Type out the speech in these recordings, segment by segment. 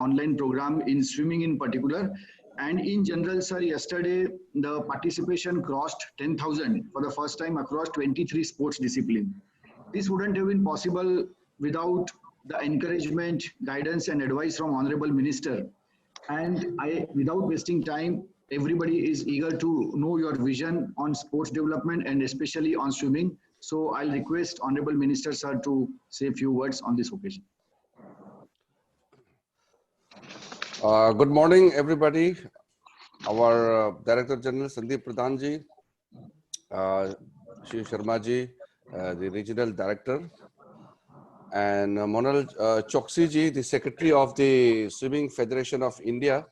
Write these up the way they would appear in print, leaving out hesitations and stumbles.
online program in swimming in particular. And in general, sir, yesterday the participation crossed 10,000 for the first time across 23 sports disciplines. This wouldn't have been possible without the encouragement, guidance, and advice from Honorable Minister. And without wasting time, everybody is eager to know your vision on sports development and especially on swimming. So I'll request Honorable Minister, sir, to say a few words on this occasion. Good morning, everybody. Our Director General Sandeep Pradhanji, Shiv Sharma ji, the Regional Director, and Monal Choksi ji, the Secretary of the Swimming Federation of India,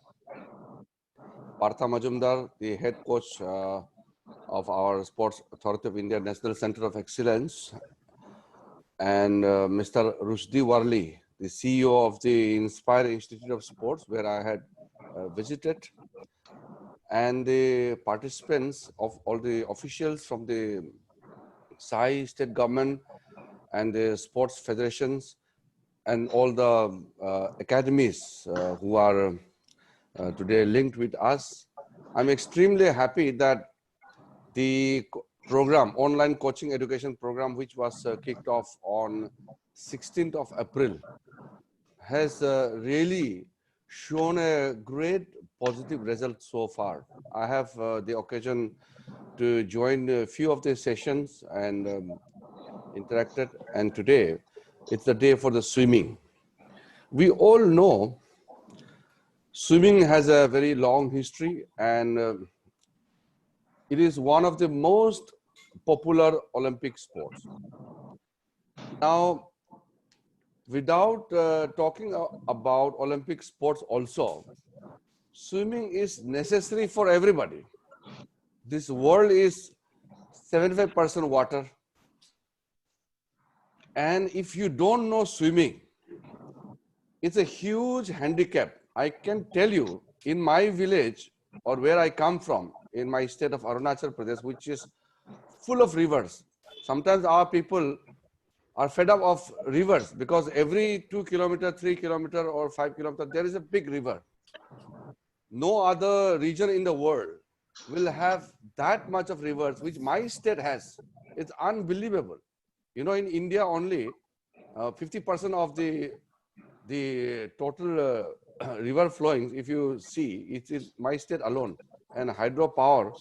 Partha Majumdar, the Head Coach of our Sports Authority of India National Center of Excellence, and Mr. RUSHDEE WARLEY, the CEO of the Inspire Institute of Sports, where I had visited, and the participants of all the officials from the SAI state government and the sports federations and all the academies who are today linked with us. I'm extremely happy that the program, online coaching education program, which was kicked off on 16th of April, has really shown a great positive result so far. I have the occasion to join a few of the sessions and interacted, and today it's the day for the swimming. We all know swimming has a very long history, and it is one of the most popular Olympic sports. Now, without talking about Olympic sports also, swimming is necessary for everybody. This world is 75% water. And if you don't know swimming, it's a huge handicap. I can tell you, in my village or where I come from, in my state of Arunachal Pradesh, which is full of rivers, sometimes our people are fed up of rivers because every 2 kilometers, 3 kilometers or 5 kilometers, there is a big river. No other region in the world will have that much of rivers, which my state has. It's unbelievable. You know, in India only, 50% of the total river flowing, if you see, it is my state alone. And hydropower,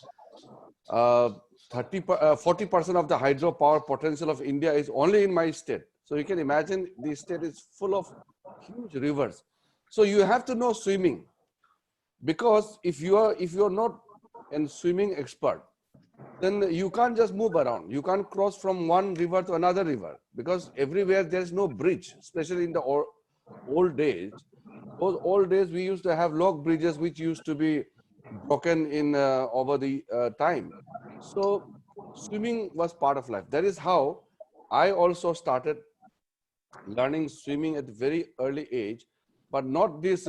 40% of the hydropower potential of India is only in my state. So you can imagine the state is full of huge rivers. So you have to know swimming, because if you are not a swimming expert, then you can't just move around. You can't cross from one river to another river, because everywhere there is no bridge, especially in the old days. Those old days we used to have log bridges which used to be broken in over the time. So swimming was part of life. That is how I also started learning swimming at a very early age, but not this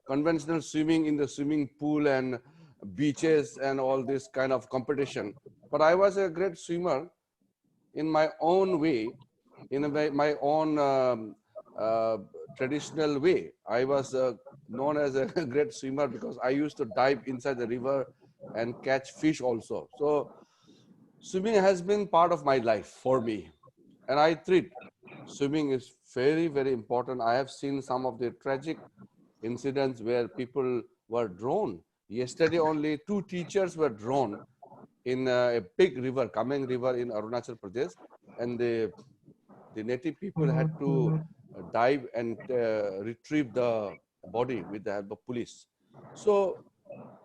conventional swimming in the swimming pool and beaches and all this kind of competition. But I was a great swimmer in my own way, in my own traditional way. I was known as a great swimmer because I used to dive inside the river and catch fish also. So swimming has been part of my life for me, and I treat swimming is very, very important. I have seen some of the tragic incidents where people were drowned. Yesterday only 2 teachers were drowned in a big river, Kameng River in Arunachal Pradesh, and the native people had to dive and retrieve the body with the help of police. So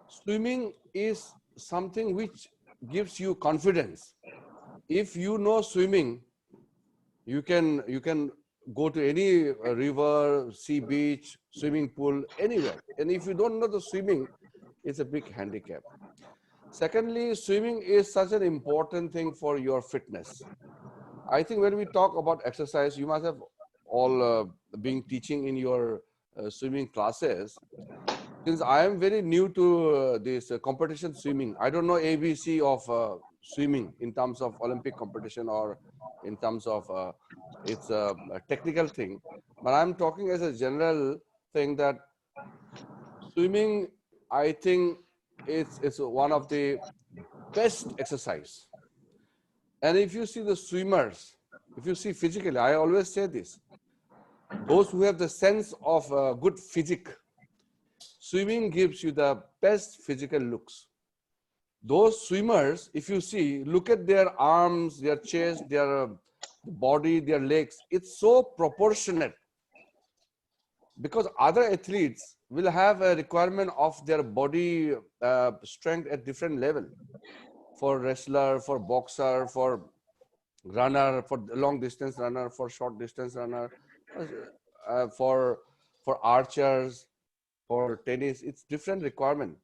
swimming is something which gives you confidence. If you know swimming, you can go to any river, sea beach, swimming pool, anywhere. And if you don't know the swimming, it's a big handicap. Secondly, swimming is such an important thing for your fitness. I think when we talk about exercise, you must have all been teaching in your swimming classes. Since I am very new to this competition swimming, I don't know ABC of swimming in terms of Olympic competition or in terms of it's a technical thing. But I'm talking as a general think that swimming, I think it's one of the best exercise. And if you see the swimmers, if you see physically, I always say this, those who have the sense of good physique, swimming gives you the best physical looks. Those swimmers, if you see, look at their arms, their chest, their body, their legs, it's so proportionate. Because other athletes will have a requirement of their body strength at different level. For wrestler, for boxer, for runner, for long distance runner, for short distance runner, for archers, for tennis, it's different requirement.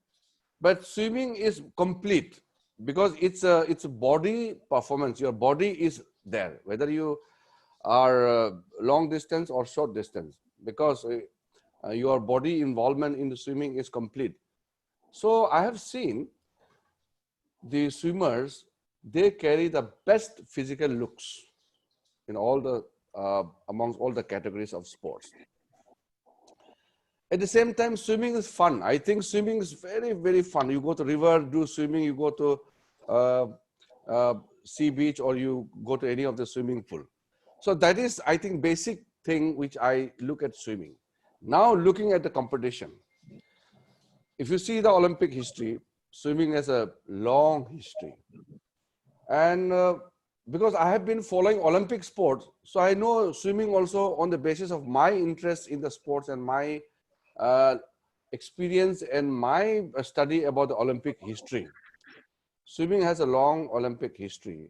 But swimming is complete because it's a body performance. Your body is there, whether you are long distance or short distance, because your body involvement in the swimming is complete. So I have seen the swimmers, they carry the best physical looks in all the amongst all the categories of sports. At the same time, swimming is fun. I think swimming is very, very fun. You go to river, do swimming, you go to sea beach, or you go to any of the swimming pool. So that is, I think, basic thing which I look at swimming. Now looking at the competition, if you see the Olympic history, swimming has a long history. And because I have been following Olympic sports, so I know swimming also on the basis of my interest in the sports and my experience and my study about the Olympic history. Swimming has a long Olympic history.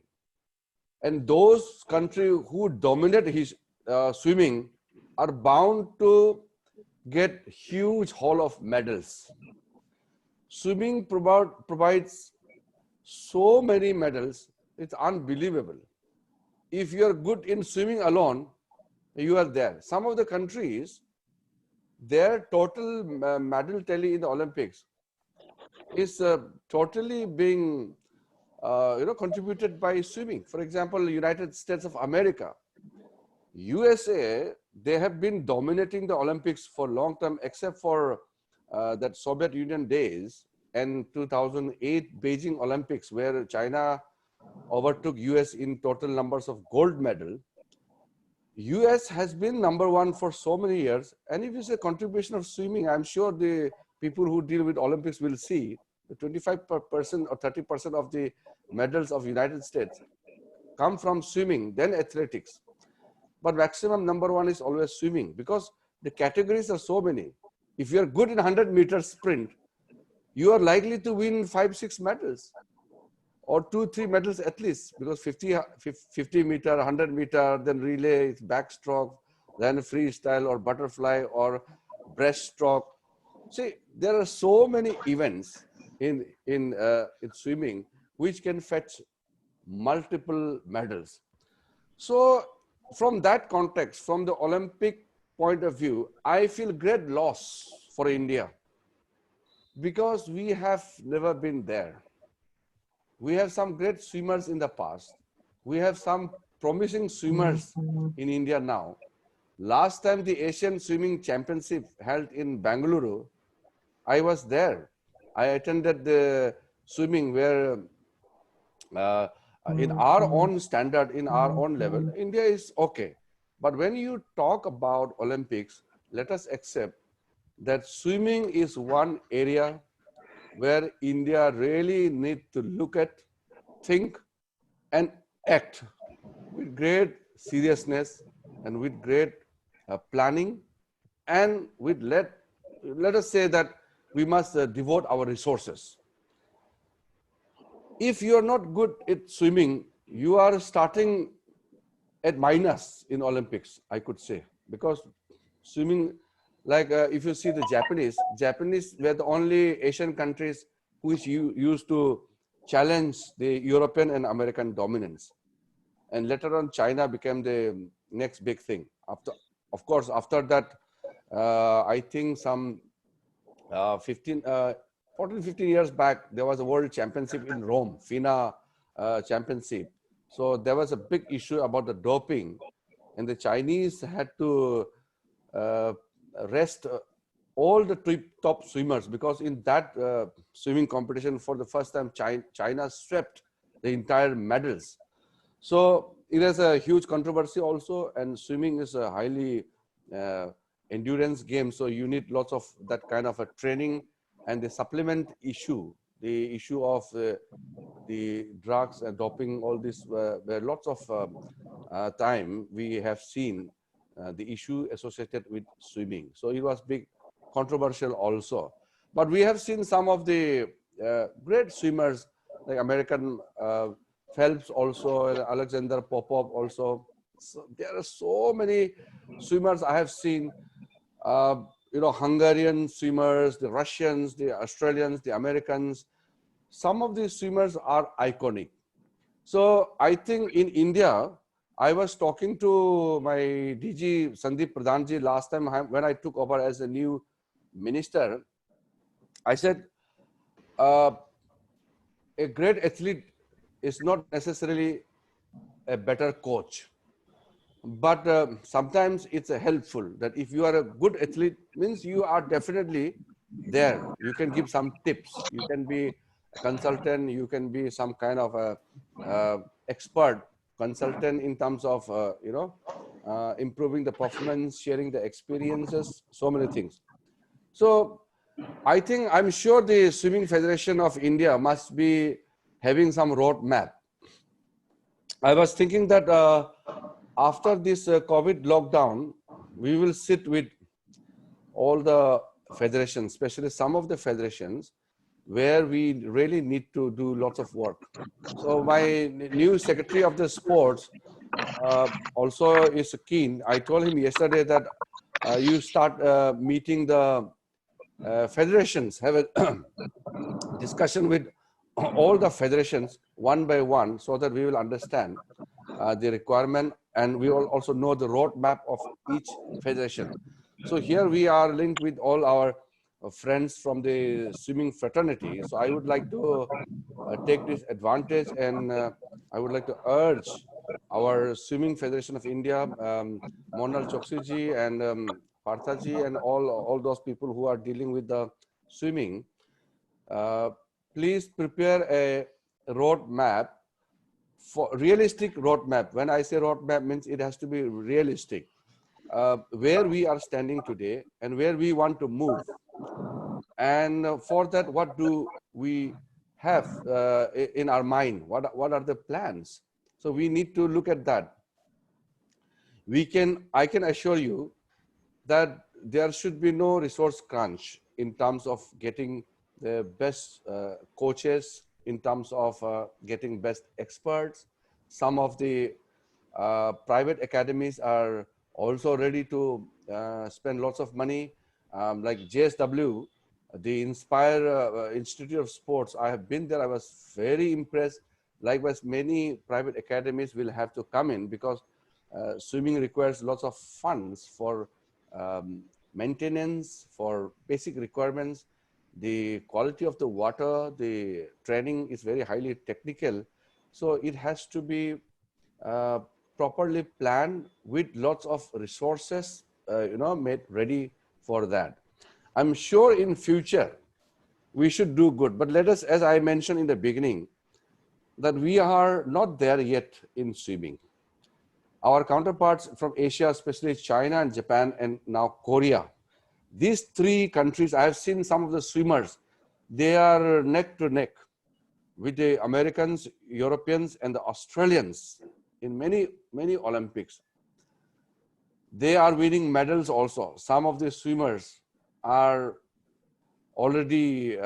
And those countries who dominate swimming are bound to get huge haul of medals. Swimming provides so many medals, it's unbelievable. If you are good in swimming alone, you are there. Some of the countries, their total medal tally in the Olympics is totally being contributed by swimming. For example, United States of America, USA, they have been dominating the Olympics for long term, except for that Soviet Union days and 2008 Beijing Olympics, where China overtook US in total numbers of gold medal. US has been #1 for so many years. And if you say contribution of swimming, I'm sure the people who deal with Olympics will see the 25% or 30% of the medals of United States come from swimming, then athletics. But maximum #1 is always swimming, because the categories are so many. If you're good in 100-meter sprint, you are likely to win 5-6 medals, or 2-3 medals at least, because 50-meter, 100-meter, then relay, backstroke, then freestyle or butterfly or breaststroke. See, there are so many events in swimming which can fetch multiple medals. So from that context, from the Olympic point of view, I feel great loss for India, because we have never been there. We have some great swimmers in the past. We have some promising swimmers in India now. Last time the Asian Swimming Championship held in Bengaluru, I was there. I attended the swimming where in our own standard, in our own level, India is okay. But when you talk about Olympics, let us accept that swimming is one area where India really needs to look at, think, and act with great seriousness and with great planning, and with let us say that we must devote our resources. If you are not good at swimming, you are starting at minus in Olympics, I could say, because swimming, like if you see the Japanese were the only Asian countries which used to challenge the European and American dominance. And later on, China became the next big thing. Of course, after that, I think some 14, 15 years back, there was a world championship in Rome, FINA championship. So there was a big issue about the doping, and the Chinese had to rest all the top swimmers, because in that swimming competition for the first time, China swept the entire medals. So it is a huge controversy also, and swimming is a highly endurance game. So you need lots of that kind of a training, and the supplement issue, the issue of the drugs and doping, all this, where lots of time we have seen the issue associated with swimming. So it was big controversial also. But we have seen some of the great swimmers like American Phelps also, and Alexander Popov also. So there are so many swimmers I have seen. Hungarian swimmers, the Russians, the Australians, the Americans. Some of these swimmers are iconic. So I think in India, I was talking to my DG Sandeep Pradhanji last time when I took over as a new minister. I said, a great athlete is not necessarily a better coach, but sometimes it's helpful that if you are a good athlete, means you are definitely there. You can give some tips. You can be a consultant. You can be some kind of a expert consultant in terms of improving the performance, sharing the experiences, so many things. So I'm sure the Swimming Federation of India must be having some roadmap. I was thinking that after this COVID lockdown, we will sit with all the federations, especially some of the federations where we really need to do lots of work. So my new secretary of the sports also is keen. I told him yesterday that you start meeting the federations, have a discussion with all the federations one by one, so that we will understand the requirement, and we will also know the roadmap of each federation. So here we are linked with all our friends from the swimming fraternity. So I would like to take this advantage, and I would like to urge our Swimming Federation of India, Monal Choksiji and Parthaji, and all those people who are dealing with the swimming. Please prepare a roadmap, for realistic roadmap. When I say roadmap, means it has to be realistic, where we are standing today and where we want to move. And for that, what do we have in our mind? What are the plans? So we need to look at that. I can assure you that there should be no resource crunch in terms of getting the best coaches, in terms of getting best experts. Some of the private academies are also ready to spend lots of money, like JSW, the Inspire Institute of Sports. I have been there. I was very impressed. Likewise, many private academies will have to come in, because swimming requires lots of funds for maintenance, for basic requirements. The quality of the water, the training is very highly technical. So it has to be properly planned with lots of resources, made ready for that. I'm sure in future we should do good, but let us, as I mentioned in the beginning, that we are not there yet in swimming. Our counterparts from Asia, especially China and Japan and now Korea, these three countries, I have seen some of the swimmers, they are neck to neck with the Americans, Europeans, and the Australians in many, many Olympics. They are winning medals also. Some of the swimmers are already,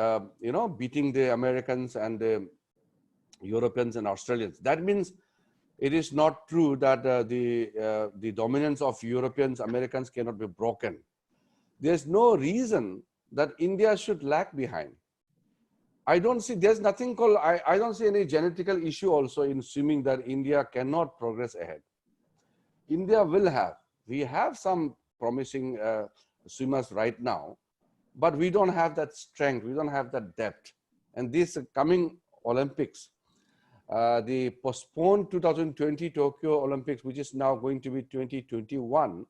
beating the Americans and the Europeans and Australians. That means it is not true that the dominance of Europeans, Americans cannot be broken. There's no reason that India should lag behind. I don't see, there's nothing called, I don't see any genetical issue also in swimming that India cannot progress ahead. India will have, we have some promising swimmers right now, but we don't have that strength, we don't have that depth. And this coming Olympics, the postponed 2020 Tokyo Olympics, which is now going to be 2021,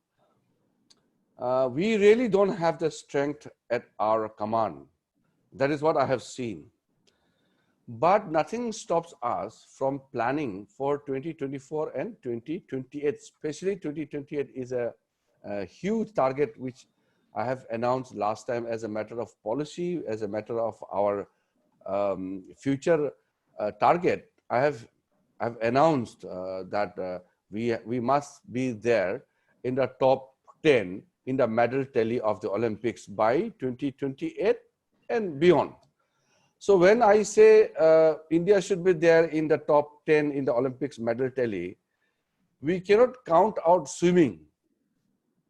we really don't have the strength at our command. That is what I have seen. But nothing stops us from planning for 2024 and 2028, especially 2028 is a huge target which I have announced last time as a matter of policy, as a matter of our future target. I've announced that we must be there in the top 10 in the medal tally of the Olympics by 2028 and beyond. So when I say India should be there in the top 10 in the Olympics medal tally, we cannot count out swimming.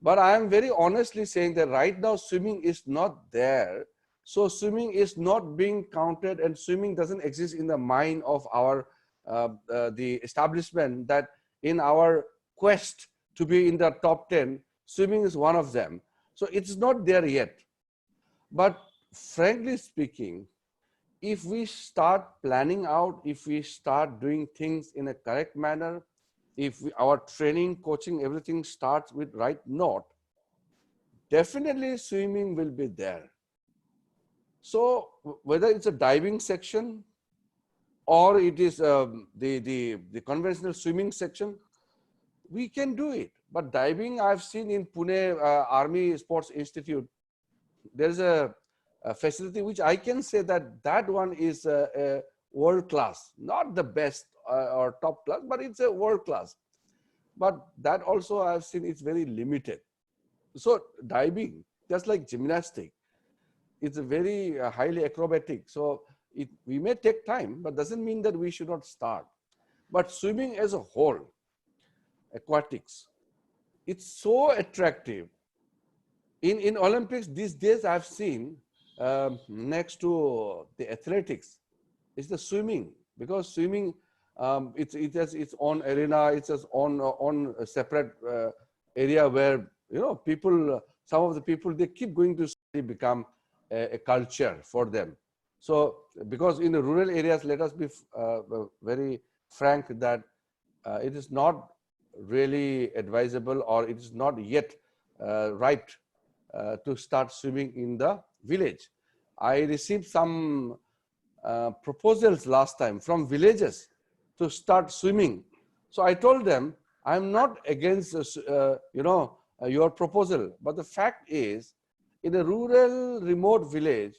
But I am very honestly saying that right now swimming is not there. So swimming is not being counted, and swimming doesn't exist in the mind of our the establishment, that in our quest to be in the top 10, swimming is one of them. So it's not there yet. But frankly speaking, if we start planning out, if we start doing things in a correct manner, if our training, coaching, everything starts with right note, definitely swimming will be there. So whether it's a diving section or it is the conventional swimming section, we can do it. But diving, I've seen in Pune Army Sports Institute, there's a facility which I can say that that one is a world class, not the best or top class, but it's a world class. But that also I've seen it's very limited. So diving, just like gymnastic, it's a very highly acrobatic. So we may take time, but doesn't mean that we should not start. But swimming as a whole, aquatics, it's so attractive. In Olympics these days, I've seen next to the athletics is the swimming, because swimming it has its own arena, it's its own separate area where people, some of the people, they keep going to become a culture for them. So because in the rural areas, let us be very frank that it is not really advisable, or it is not yet right to start swimming in the village. I received some proposals last time from villages to start swimming. So I told them, I'm not against your proposal, but the fact is, in a rural remote village,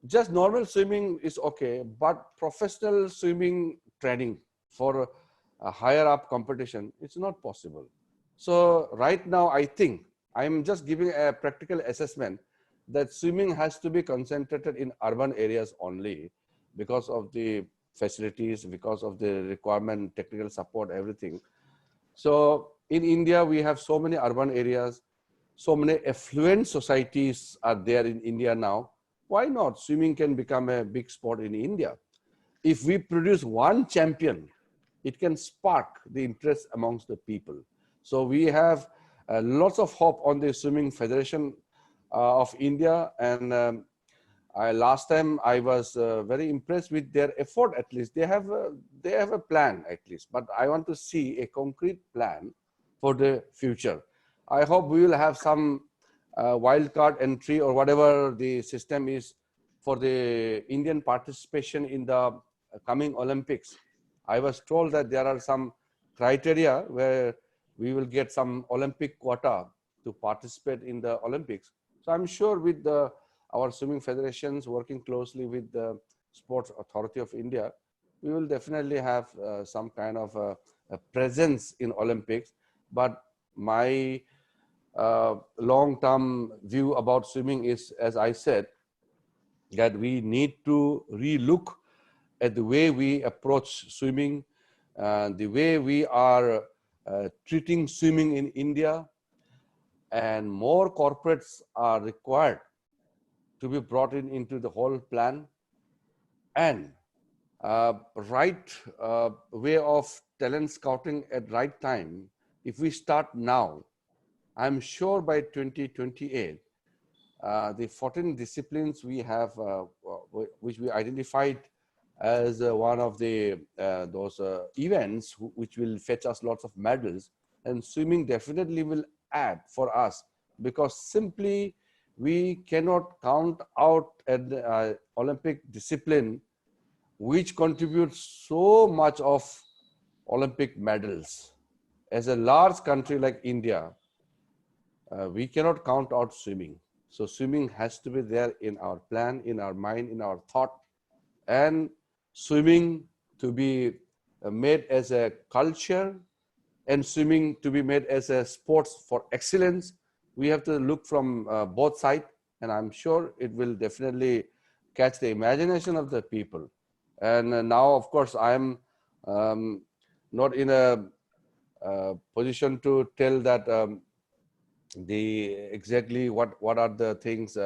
just normal swimming is okay, but professional swimming training for a higher up competition, it's not possible. So right now, I think I'm just giving a practical assessment that swimming has to be concentrated in urban areas only because of the facilities, because of the requirement, technical support, everything. So in India, we have so many urban areas, so many affluent societies are there in India now. Why not? Swimming can become a big sport in India. If we produce one champion, it can spark the interest amongst the people. So we have lots of hope on the Swimming Federation of India. And last time I was very impressed with their effort. At least they have a plan, at least. But I want to see a concrete plan for the future. I hope we will have some wildcard entry or whatever the system is for the Indian participation in the coming Olympics. I was told that there are some criteria where we will get some Olympic quota to participate in the Olympics. So I'm sure with our swimming federations working closely with the Sports Authority of India, we will definitely have some kind of a presence in Olympics. But my long-term view about swimming is, as I said, that we need to relook at the way we approach swimming, the way we are treating swimming in India, and more corporates are required to be brought into the whole plan, and right way of talent scouting at right time. If we start now, I'm sure by 2028, the 14 disciplines we have, which we identified as one of the those events which will fetch us lots of medals, and swimming definitely will add for us because simply we cannot count out an Olympic discipline which contributes so much of Olympic medals. As a large country like India, we cannot count out swimming. So swimming has to be there in our plan, in our mind, in our thought, and swimming to be made as a culture and swimming to be made as a sports for excellence. We have to look from both sides, and I'm sure it will definitely catch the imagination of the people. And now, of course, I'm not in a position to tell that the exactly what are the things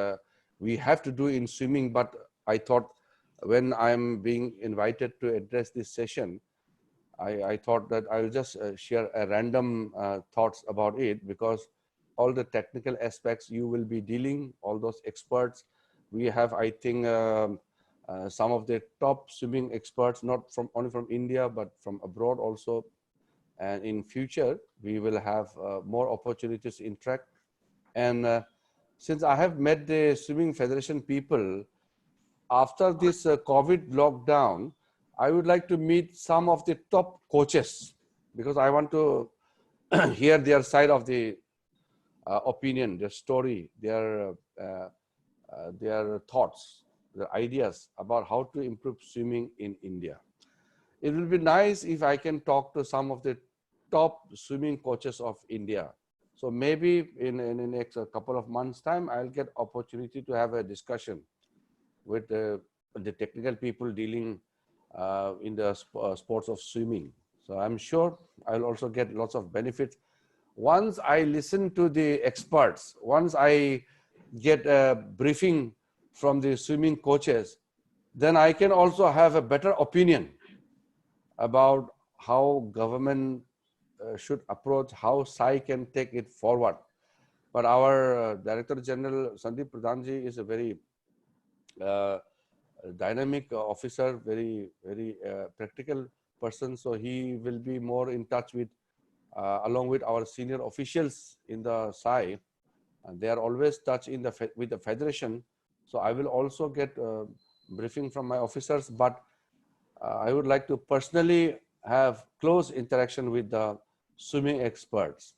we have to do in swimming, but I thought when I'm being invited to address this session, I thought that I'll just share a random thoughts about it, because all the technical aspects you will be dealing, all those experts. We have, I think, some of the top swimming experts, not from only from India, but from abroad also. And in future, we will have more opportunities to interact. And since I have met the Swimming Federation people, after this COVID lockdown, I would like to meet some of the top coaches, because I want to hear their side of the opinion, their story, their thoughts, their ideas about how to improve swimming in India. It will be nice if I can talk to some of the top swimming coaches of India. So maybe in the next couple of months' time, I'll get opportunity to have a discussion with the technical people dealing in the sports of swimming. So I'm sure I'll also get lots of benefits. Once I listen to the experts, once I get a briefing from the swimming coaches, then I can also have a better opinion about how government should approach, how SAI can take it forward. But our Director General Sandeep Pradhanji is a very dynamic officer, very practical person. So he will be more in touch with, along with our senior officials in the SAI. And they are always touch in with the federation. So I will also get briefing from my officers, but I would like to personally have close interaction with the swimming experts.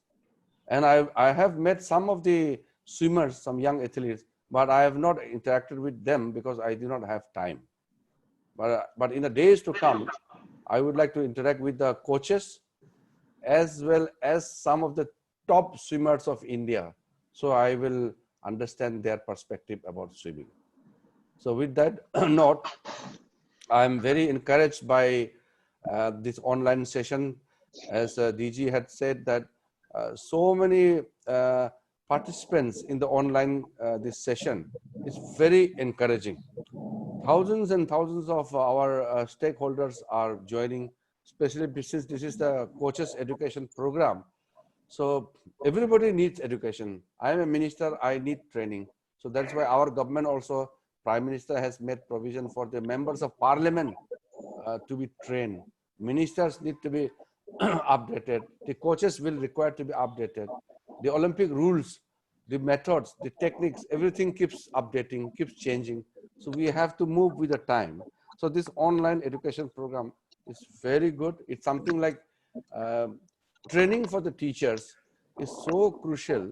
And I have met some of the swimmers, some young athletes, but I have not interacted with them because I do not have time. But in the days to come, I would like to interact with the coaches as well as some of the top swimmers of India. So I will understand their perspective about swimming. So with that note, I'm very encouraged by this online session. As DG had said that so many participants in the online this session is very encouraging. Thousands and thousands of our stakeholders are joining, especially since this is the coaches education program. So everybody needs education. I am a minister, I need training. So that's why our government also, Prime Minister has made provision for the members of parliament to be trained. Ministers need to be updated. The coaches will require to be updated. The Olympic rules, the methods, the techniques, everything keeps updating, keeps changing. So we have to move with the time. So this online education program is very good. It's something like training for the teachers is so crucial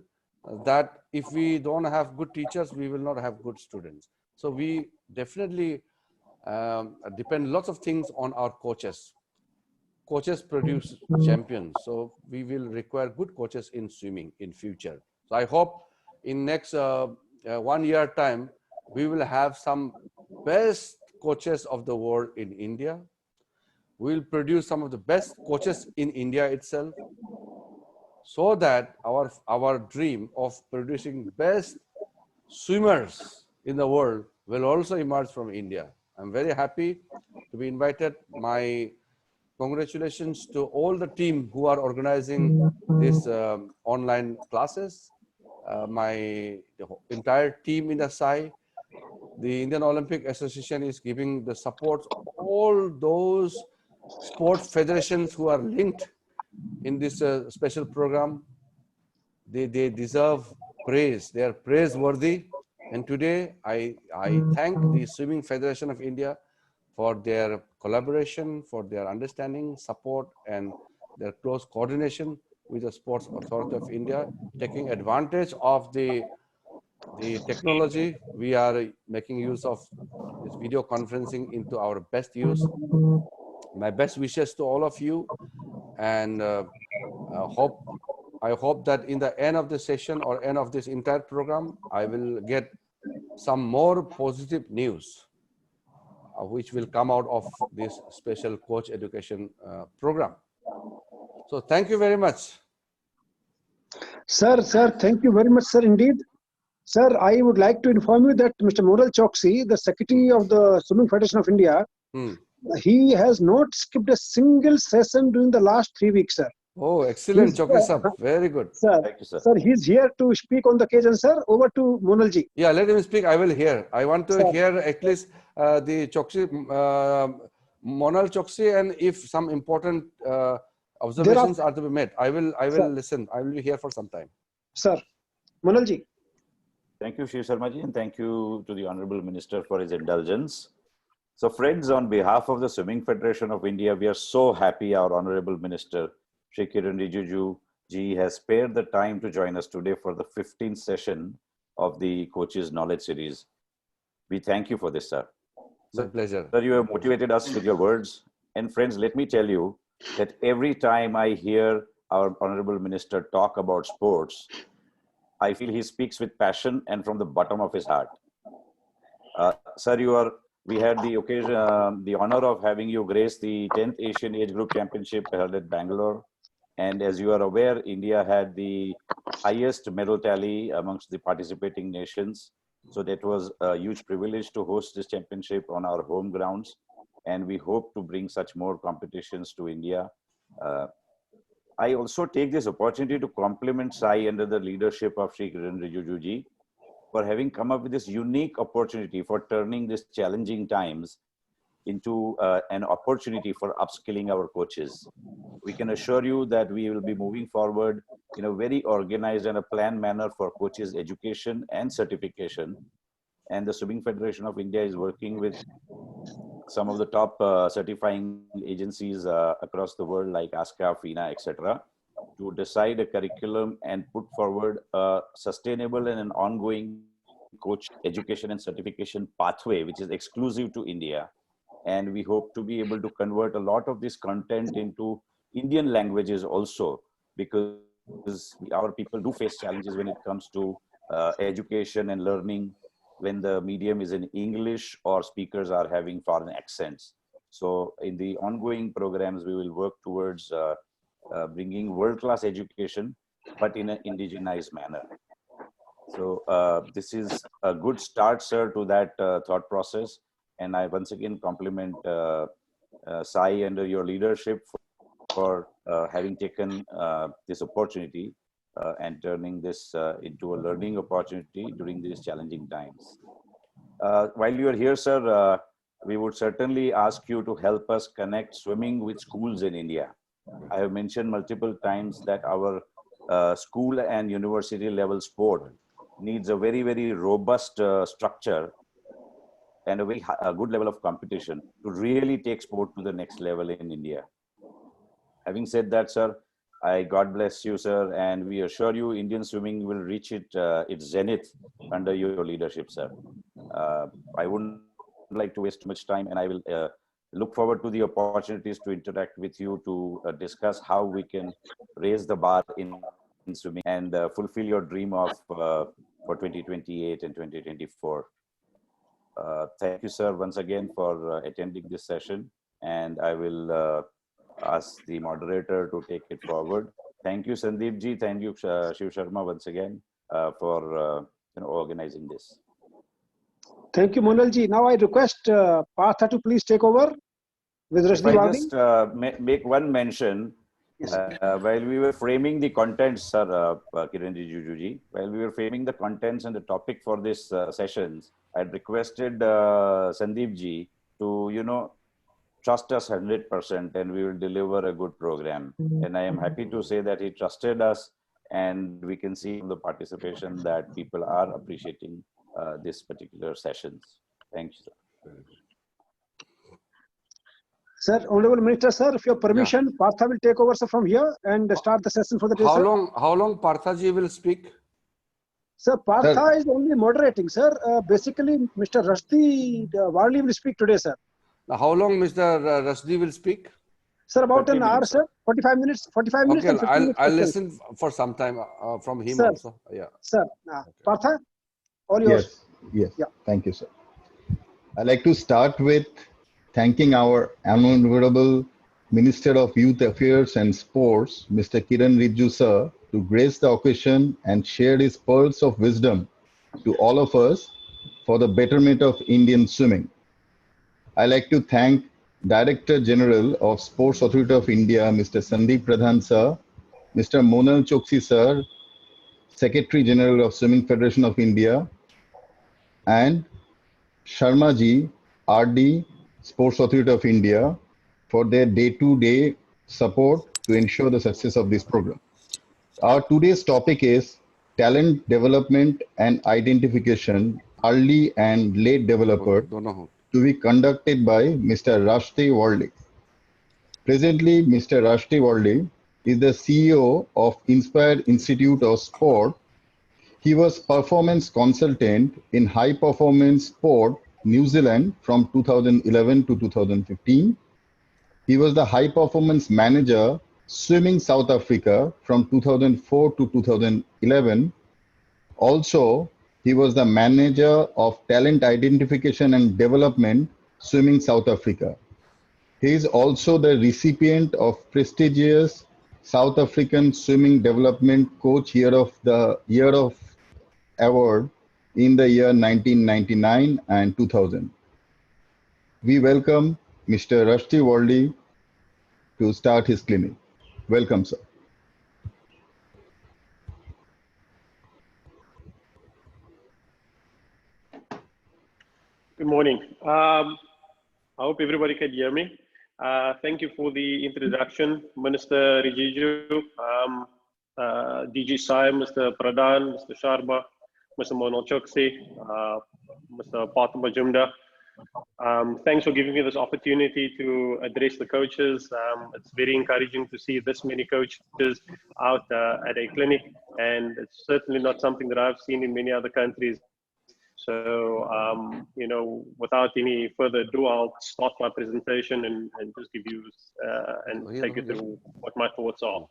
that if we don't have good teachers, we will not have good students. So we definitely depend lots of things on our coaches. Coaches produce champions, so we will require good coaches in swimming in future. So I hope in next 1 year time, we will have some best coaches of the world in India. We will produce some of the best coaches in India itself, so that our dream of producing best swimmers in the world will also emerge from India. I'm very happy to be invited. My congratulations to all the team who are organizing these online classes. My entire team in the SAI, the Indian Olympic Association is giving the support. All those sports federations who are linked in this special program, they deserve praise. They are praiseworthy. And today I thank the Swimming Federation of India for their collaboration, for their understanding, support, and their close coordination with the Sports Authority of India, taking advantage of the technology. We are making use of this video conferencing into our best use. My best wishes to all of you, and I hope that in the end of the session or end of this entire program, I will get some more positive news which will come out of this special coach education program. So thank you very much. Sir, thank you very much, sir, indeed. Sir, I would like to inform you that Mr. Moral Choksi, the Secretary of the Swimming Federation of India, he has not skipped a single session during the last 3 weeks, sir. Oh, excellent, Choksi sir. Very good. Sir, thank you, sir. Sir, he's here to speak on the occasion, sir. Over to Monalji. Yeah, let him speak. I will hear. I want to hear at least the Choksi, Monal Choksi, and if some important observations are to be made, I will listen. I will be here for some time. Sir, Monalji. Thank you, Shiv Sharma ji, and thank you to the Honorable Minister for his indulgence. So friends, on behalf of the Swimming Federation of India, we are so happy our Honorable Minister, Shri Kiran Rijiju ji, has spared the time to join us today for the 15th session of the Coaches Knowledge Series. We thank you for this, sir. My pleasure. Sir, you have motivated us with your words. And friends, let me tell you that every time I hear our Honorable Minister talk about sports, I feel he speaks with passion and from the bottom of his heart. Sir, we had the occasion, the honor of having you grace the 10th Asian Age Group Championship held at Bangalore. And as you are aware, India had the highest medal tally amongst the participating nations. So that was a huge privilege to host this championship on our home grounds. And we hope to bring such more competitions to India. I also take this opportunity to compliment Sai under the leadership of Shri Kiran Rijiju ji for having come up with this unique opportunity for turning these challenging times into an opportunity for upskilling our coaches. We can assure you that we will be moving forward in a very organized and a planned manner for coaches' education and certification. And the Swimming Federation of India is working with some of the top certifying agencies across the world like ASCA, FINA, etc., to decide a curriculum and put forward a sustainable and an ongoing coach education and certification pathway, which is exclusive to India. And we hope to be able to convert a lot of this content into Indian languages also, because our people do face challenges when it comes to education and learning when the medium is in English or speakers are having foreign accents. So in the ongoing programs, we will work towards bringing world-class education, but in an indigenized manner. So this is a good start, sir, to that thought process. And I once again compliment Sai under your leadership for having taken this opportunity and turning this into a learning opportunity during these challenging times. While you are here, sir, we would certainly ask you to help us connect swimming with schools in India. I have mentioned multiple times that our school and university level sport needs a very, very robust structure and a good level of competition to really take sport to the next level in India. Having said that, sir, God bless you, sir, and we assure you Indian swimming will reach its zenith under your leadership, sir. I wouldn't like to waste too much time, and I will look forward to the opportunities to interact with you to discuss how we can raise the bar in swimming and fulfill your dream of for 2028 and 2024. Thank you, sir, once again for attending this session, and I will ask the moderator to take it forward. Thank you, Sandeep ji. Thank you, Shiv Sharma, once again for organizing this. Thank you, Monalji. Now I request Partha to please take over with RUSHDEE. If I just make one mention, yes. While we were framing the contents, sir, Kiran Rijiju ji, while we were framing the contents and the topic for this sessions, I had requested Sandeep ji to, trust us 100% and we will deliver a good program. And I am happy to say that he trusted us And we can see from the participation that people are appreciating this particular sessions. Thank you, sir. Sir, Honorable Minister, sir, if your permission, Partha will take over, sir, from here and start the session for the day, sir. How long Parthaji will speak? Sir, Partha is only moderating, sir. Basically, Mr. RUSHDEE WARLEY will speak today, sir. Now, how long Mr. RUSHDEE will speak? Sir, about an hour, minutes, sir. 45 minutes. 45 minutes and 15 minutes. I'll listen for some time from him sir, also. Yeah. Sir, Partha, all yours. Yes. Yeah. Thank you, sir. I'd like to start with thanking our Honorable Minister of Youth Affairs and Sports, Mr. Kiran Rijiju, sir, to grace the occasion and share his pearls of wisdom to all of us for the betterment of Indian swimming. I'd like to thank Director General of Sports Authority of India, Mr. Sandeep Pradhan, sir, Mr. Monal Choksi, sir, Secretary General of Swimming Federation of India, and Sharma ji, RD, Sports Authority of India, for their day-to-day support to ensure the success of this program. Our today's topic is talent development and identification, early and late developer, to be conducted by Mr. RUSHDEE WARLEY. Presently, Mr. RUSHDEE WARLEY is the CEO of Inspired Institute of Sport. He was performance consultant in high performance sport, New Zealand from 2011 to 2015. He was the high performance manager, swimming South Africa from 2004 to 2011. Also, he was the manager of talent identification and development, swimming South Africa. He is also the recipient of prestigious South African Swimming Development Coach Year of the Year of Award in the year 1999 and 2000. We welcome Mr. RUSHDEE WARLEY to start his clinic. Welcome, sir. Good morning. I hope everybody can hear me. Thank you for the introduction, Minister Rijiju, DG Sai, Mr. Pradhan, Mr. Sharma, Mr. Monal Choksi, Mr. Partha Majumdar. Thanks for giving me this opportunity to address the coaches. It's very encouraging to see this many coaches out at a clinic, and it's certainly not something that I've seen in many other countries. So, you know, without any further ado, I'll start my presentation and just give you and take you through what my thoughts are.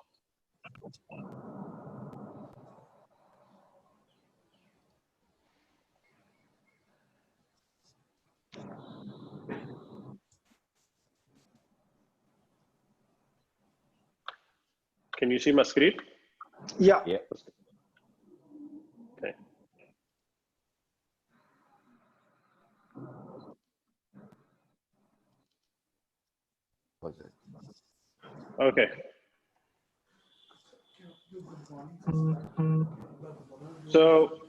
Can you see my screen? Yeah. Yeah. Okay. Okay. So,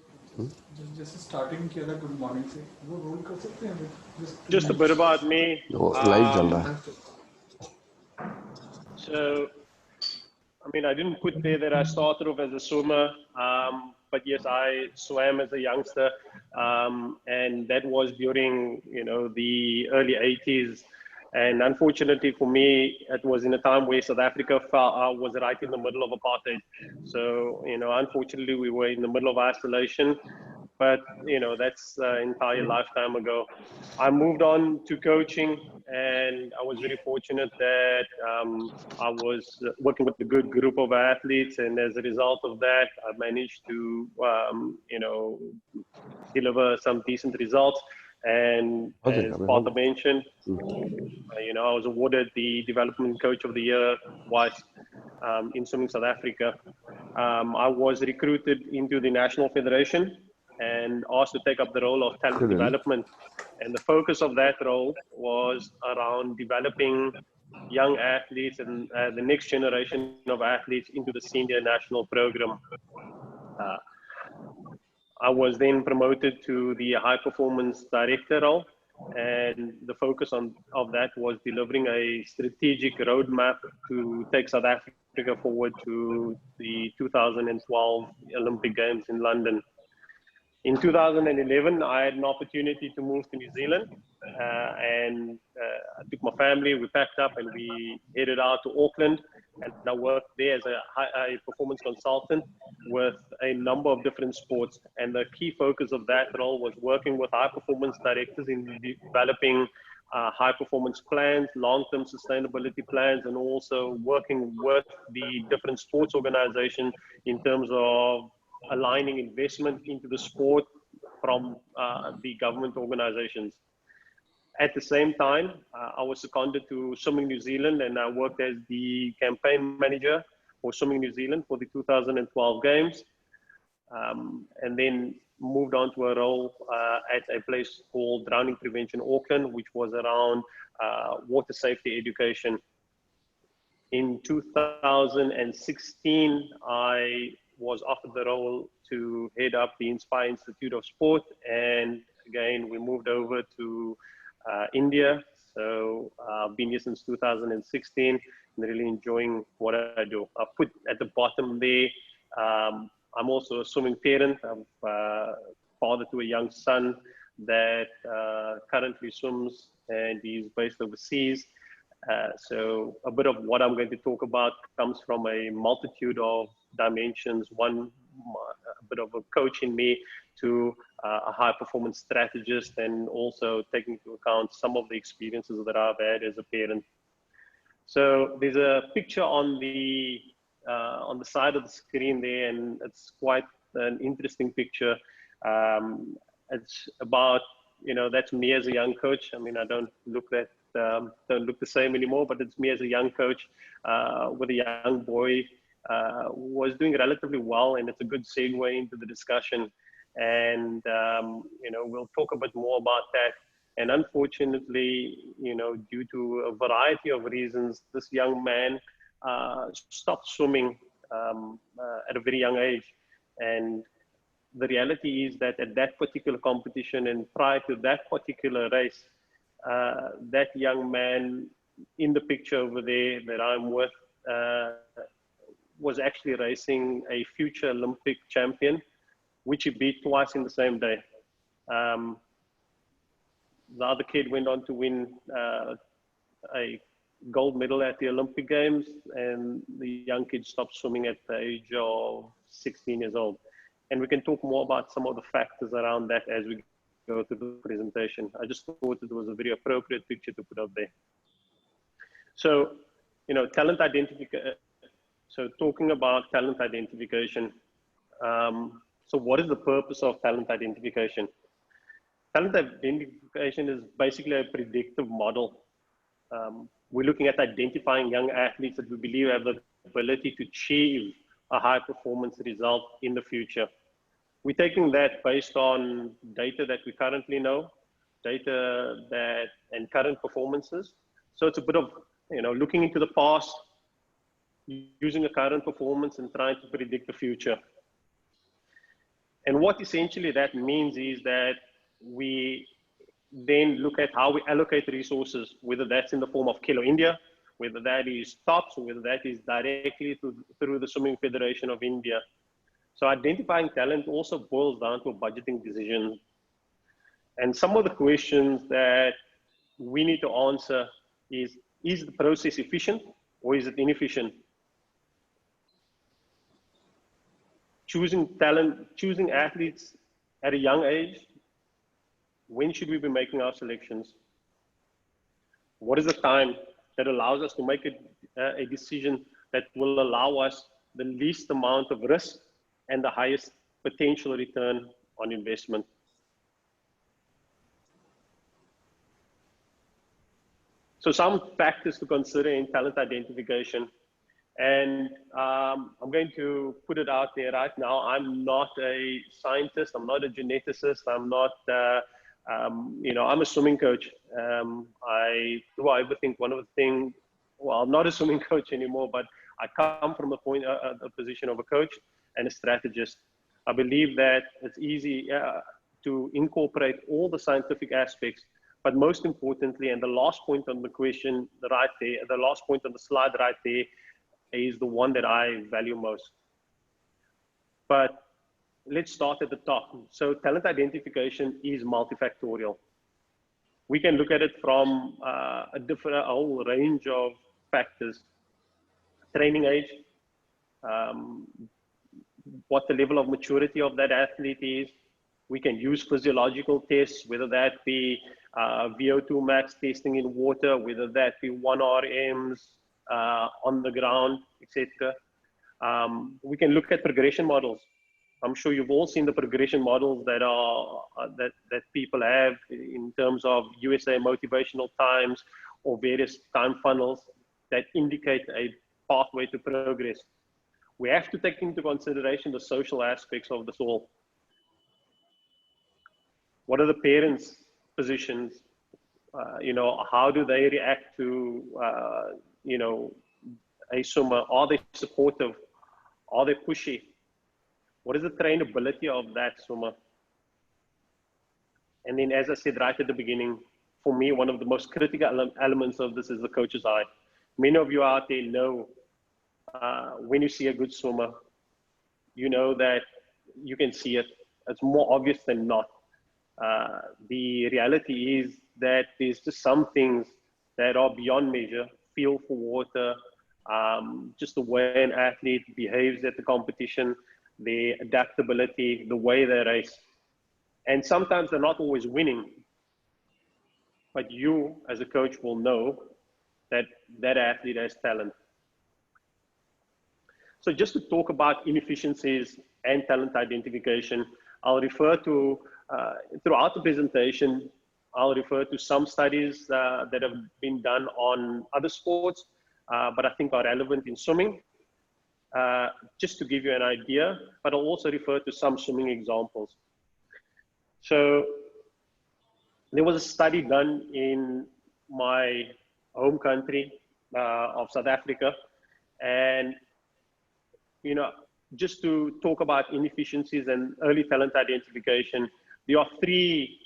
just a bit about me. So, I mean, I didn't put there that I started off as a swimmer, but yes, I swam as a youngster, and that was during, you know, the early 80s. And unfortunately for me, it was in a time where South Africa was right in the middle of apartheid. So, you know, unfortunately, we were in the middle of isolation. But, you know, that's an entire lifetime ago. I moved on to coaching, and I was very fortunate that I was working with a good group of athletes. And as a result of that, I managed to, you know, deliver some decent results. And as Partha mentioned, you know, I was awarded the Development Coach of the Year twice in Swimming South Africa. I was recruited into the National Federation and asked to take up the role of talent development. And the focus of that role was around developing young athletes and the next generation of athletes into the senior national program. I was then promoted to the high performance director role, And the focus of that was delivering a strategic roadmap to take South Africa forward to the 2012 Olympic Games in London. In 2011, I had an opportunity to move to New Zealand, and I took my family, we packed up and we headed out to Auckland, and I worked there as a high performance consultant with a number of different sports. And the key focus of that role was working with high performance directors in developing high performance plans, long-term sustainability plans, and also working with the different sports organizations in terms of aligning investment into the sport from the government organizations. At the same time, I was seconded to Swimming New Zealand, and I worked as the campaign manager for Swimming New Zealand for the 2012 Games, and then moved on to a role at a place called Drowning Prevention Auckland, which was around water safety education. In 2016, I was offered the role to head up the Inspire Institute of Sport, and again we moved over to India. So I've been here since 2016 and really enjoying what I do. I put at the bottom there, I'm also a swimming parent. I'm father to a young son that currently swims, and he's based overseas. So a bit of what I'm going to talk about comes from a multitude of dimensions. One, a bit of a coach in me, to a high performance strategist, and also taking into account some of the experiences that I've had as a parent. So there's a picture on the side of the screen there, and it's quite an interesting picture. It's about, that's me as a young coach. I mean, I don't look the same anymore, but it's me as a young coach with a young boy, was doing relatively well, and it's a good segue into the discussion. And we'll talk a bit more about that. And unfortunately, due to a variety of reasons, this young man stopped swimming at a very young age. And the reality is that at that particular competition and prior to that particular race, that young man in the picture over there that I'm with was actually racing a future Olympic champion, which he beat twice in the same day. The other kid went on to win a gold medal at the Olympic Games, and the young kid stopped swimming at the age of 16 years old. And we can talk more about some of the factors around that as we go through the presentation. I just thought it was a very appropriate picture to put up there. So, talent identification. So talking about talent identification. So what is the purpose of talent identification? Talent identification is basically a predictive model. We're looking at identifying young athletes that we believe have the ability to achieve a high performance result in the future. We're taking that based on data that we currently know, and current performances. So it's a bit of, looking into the past, using a current performance and trying to predict the future. And what essentially that means is that we then look at how we allocate resources, whether that's in the form of Kilo India, whether that is TOPS, or whether that is directly through the Swimming Federation of India. So identifying talent also boils down to a budgeting decision. And some of the questions that we need to answer is the process efficient or is it inefficient? Choosing talent, choosing athletes at a young age, when should we be making our selections? What is the time that allows us to make a decision that will allow us the least amount of risk and the highest potential return on investment? So some factors to consider in talent identification. And I'm going to put it out there right now. I'm not a scientist. I'm not a geneticist. I'm not, I'm a swimming coach. I ever think one of the things, well, I'm not a swimming coach anymore, but I come from a position of a coach and a strategist. I believe that it's easy to incorporate all the scientific aspects, But most importantly, and the last point on the question right there, the last point on the slide right there is the one that I value most. But let's start at the top. So talent identification is multifactorial. We can look at it from a whole range of factors: training age, what the level of maturity of that athlete is. We can use physiological tests, whether that be VO2 max testing in water, whether that be 1RMs on the ground, etc. We can look at progression models. I'm sure you've all seen the progression models that are that people have in terms of USA motivational times or various time funnels that indicate a pathway to progress. We have to take into consideration the social aspects of this all. What are the parents' positions? You know, how do they react to, you know, a swimmer? Are they supportive? Are they pushy? What is the trainability of that swimmer? And then, as I said right at the beginning, for me, one of the most critical elements of this is the coach's eye. Many of you out there know when you see a good swimmer, you know that you can see it. It's more obvious than not. The reality is that there's just some things that are beyond measure: feel for water, just the way an athlete behaves at the competition, their adaptability, the way they race. And sometimes they're not always winning, but you as a coach will know that that athlete has talent. So just to talk about inefficiencies and talent identification, I'll refer to, throughout the presentation, I'll refer to some studies that have been done on other sports, but I think are relevant in swimming, just to give you an idea, but I'll also refer to some swimming examples. So there was a study done in my home country of South Africa, and you know, just to talk about inefficiencies and early talent identification, there are three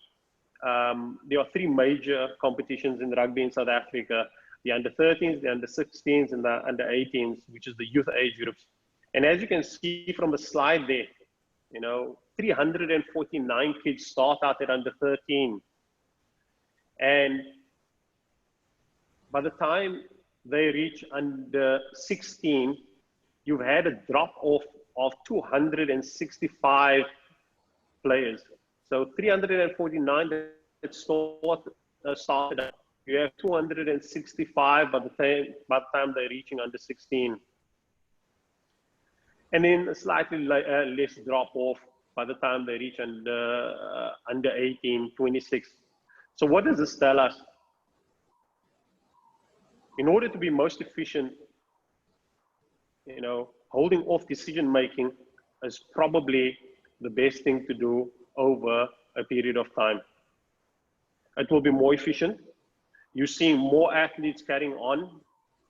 major competitions in rugby in South Africa: the under-13s, the under-16s, and the under-18s, which is the youth age groups. And as you can see from the slide there, you know, 349 kids start out at under-13. And by the time they reach under-16, you've had a drop-off of 265 players. So 349 that started out. You have 265 by the time they're reaching under-16. And then a slightly less drop-off by the time they reach under-18, 26. So what does this tell us? In order to be most efficient, you know, holding off decision-making is probably the best thing to do over a period of time. It will be more efficient. You're seeing more athletes carrying on,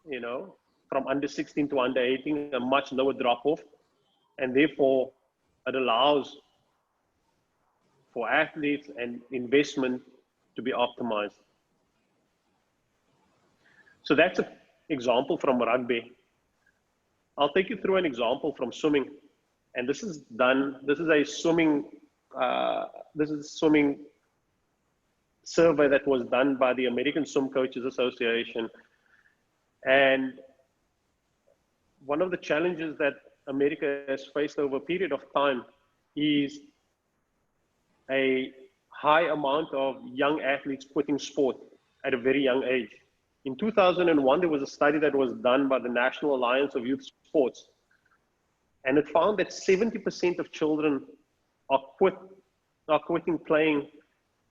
you know, from under-16 to under-18, a much lower drop-off. And therefore, it allows for athletes and investment to be optimized. So that's an example from rugby. I'll take you through an example from swimming. And this is a swimming survey that was done by the American Swim Coaches Association. And one of the challenges that America has faced over a period of time is a high amount of young athletes quitting sport at a very young age. In 2001, there was a study that was done by the National Alliance of Youth Sports, and it found that 70% of children are quitting playing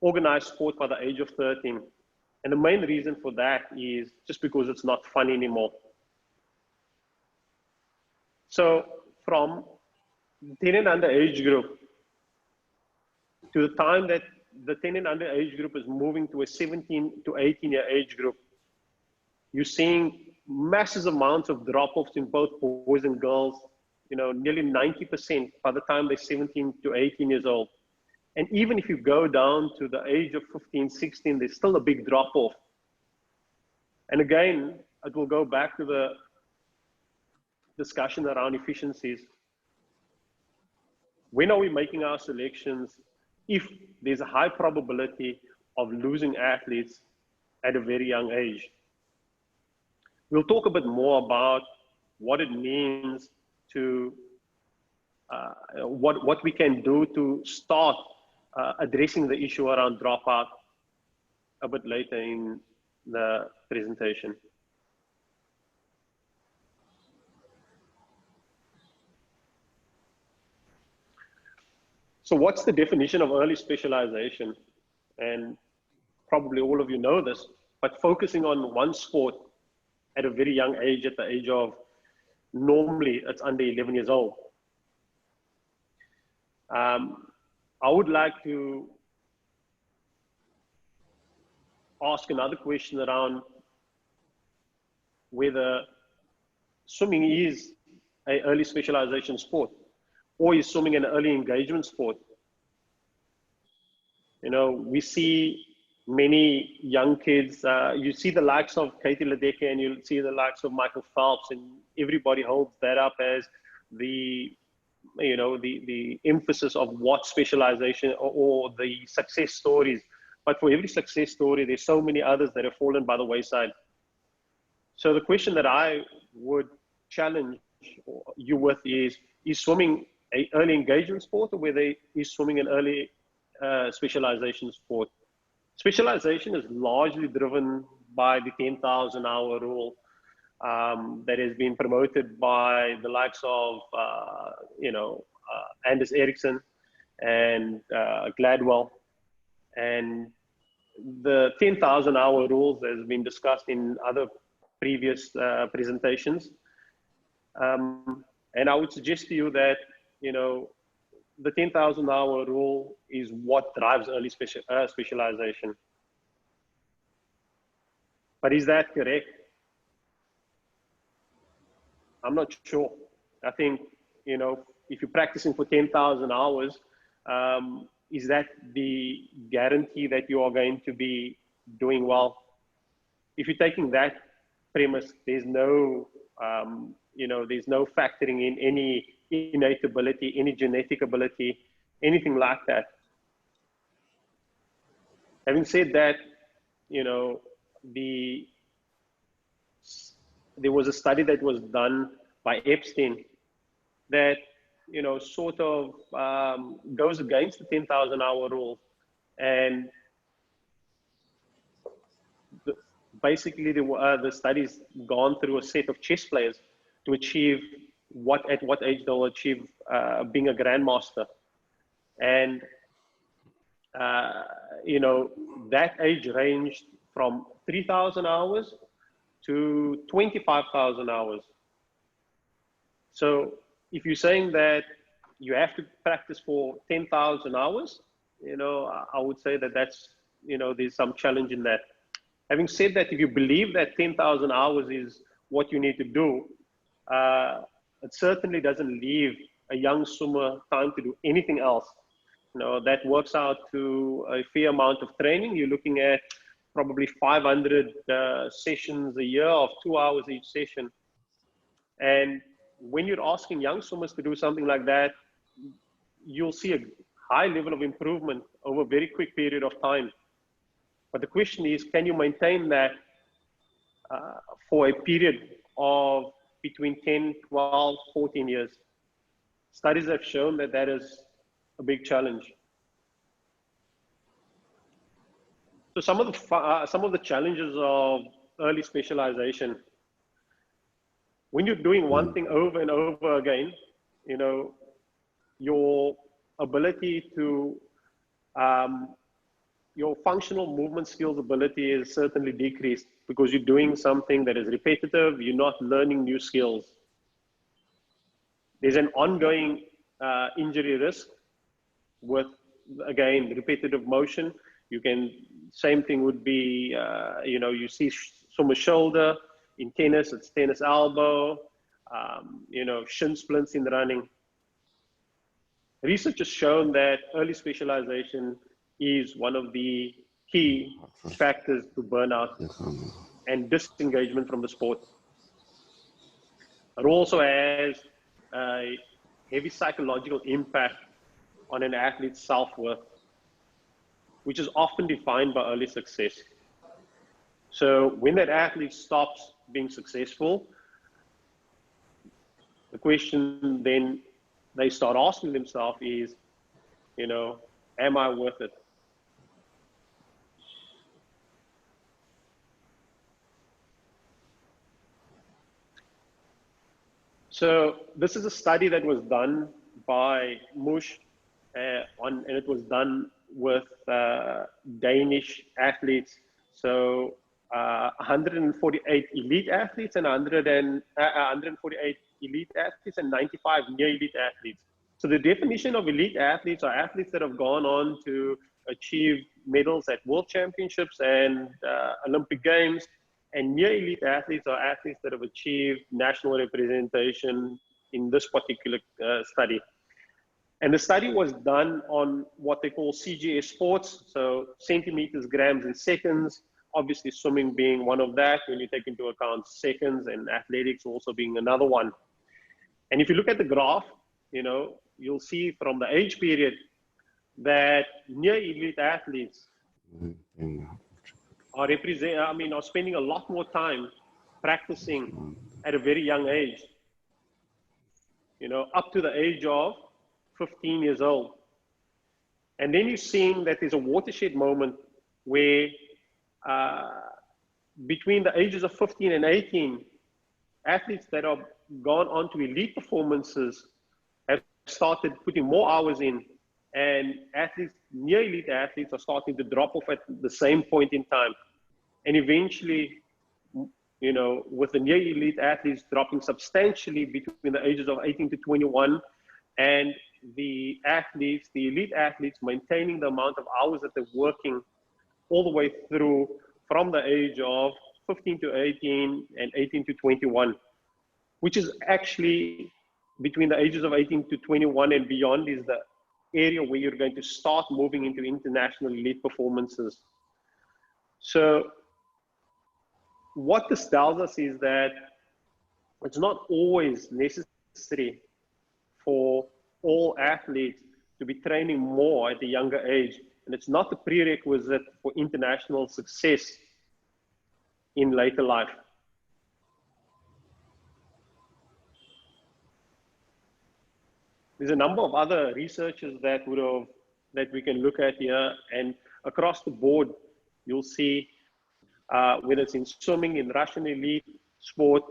organized sport by the age of 13. And the main reason for that is just because it's not fun anymore. So from the 10 and under age group to the time that the 10 and under age group is moving to a 17 to 18 year age group, you're seeing massive amounts of drop-offs in both boys and girls, you know, nearly 90% by the time they're 17 to 18 years old. And even if you go down to the age of 15, 16, there's still a big drop off. And again, it will go back to the discussion around efficiencies. When are we making our selections if there's a high probability of losing athletes at a very young age? We'll talk a bit more about what it means to, what we can do to start addressing the issue around dropout a bit later in the presentation. So what's the definition of early specialization? And probably all of you know this, but focusing on one sport at a very young age, at the age of, normally it's under 11 years old. I would like to ask another question around whether swimming is an early specialization sport, or is swimming an early engagement sport. You know, we see many young kids, you see the likes of Katie Ledecky, and you see the likes of Michael Phelps, and everybody holds that up as the, you know, the emphasis of what specialization or the success stories. But for every success story, there's so many others that have fallen by the wayside. So the question that I would challenge you with is swimming an early engagement sport, or whether is swimming an early specialization sport? Specialization is largely driven by the 10,000 hour rule that has been promoted by the likes of, you know, Anders Ericsson and Gladwell. And the 10,000 hour rules has been discussed in other previous presentations. And I would suggest to you that, you know, the 10,000 hour rule is what drives early specialization. But is that correct? I'm not sure. I think, you know, if you're practicing for 10,000 hours, is that the guarantee that you are going to be doing well? If you're taking that premise, there's no, you know, there's no factoring in any innate ability, any genetic ability, anything like that. Having said that, you know, there was a study that was done by Epstein that, you know, sort of goes against the 10,000 hour rule. And basically the study's gone through a set of chess players to achieve at what age they'll achieve being a grandmaster. And, you know, that age ranged from 3,000 hours to 25,000 hours. So if you're saying that you have to practice for 10,000 hours, you know, I would say that that's, you know, there's some challenge in that. Having said that, if you believe that 10,000 hours is what you need to do, it certainly doesn't leave a young swimmer time to do anything else. You know, that works out to a fair amount of training. You're looking at probably 500 sessions a year of 2 hours each session. And when you're asking young swimmers to do something like that, you'll see a high level of improvement over a very quick period of time. But the question is, can you maintain that for a period of between 10, 12, 14 years? Studies have shown that that is a big challenge. So some of the challenges of early specialization, when you're doing one thing over and over again, you know, your ability to, your functional movement skills ability is certainly decreased because you're doing something that is repetitive, you're not learning new skills. There's an ongoing injury risk with, again, repetitive motion. You can, same thing would be, you know, you see swimmer shoulder, in tennis, it's tennis elbow, you know, shin splints in running. research has shown that early specialization is one of the key factors to burnout and disengagement from the sport. It also has a heavy psychological impact on an athlete's self-worth, which is often defined by early success. So when that athlete stops being successful, the question then they start asking themselves is, you know, am I worth it? So this is a study that was done by Mush, and it was done with Danish athletes. So 148 elite athletes and 148 elite athletes and 95 near elite athletes. So the definition of elite athletes are athletes that have gone on to achieve medals at world championships and Olympic Games. And near elite athletes are athletes that have achieved national representation in this particular study. And the study was done on what they call CGS sports, so centimeters, grams, and seconds. Obviously, swimming being one of that, when you take into account seconds, and athletics also being another one. And if you look at the graph, you know, you'll see from the age period that near elite athletes are spending a lot more time practicing at a very young age, you know, up to the age of 15 years old. And then you're seeing that there's a watershed moment where between the ages of 15 and 18, athletes that have gone on to elite performances have started putting more hours in, and athletes, near elite athletes, are starting to drop off at the same point in time. And eventually, you know, with the near elite athletes dropping substantially between the ages of 18 to 21, and the athletes, the elite athletes, maintaining the amount of hours that they're working all the way through from the age of 15 to 18 and 18 to 21, which is actually between the ages of 18 to 21 and beyond is the area where you're going to start moving into international elite performances. So what this tells us is that it's not always necessary for all athletes to be training more at a younger age. And it's not the prerequisite for international success in later life. There's a number of other researchers that we can look at here, and across the board, you'll see whether it's in swimming, in Russian elite sport,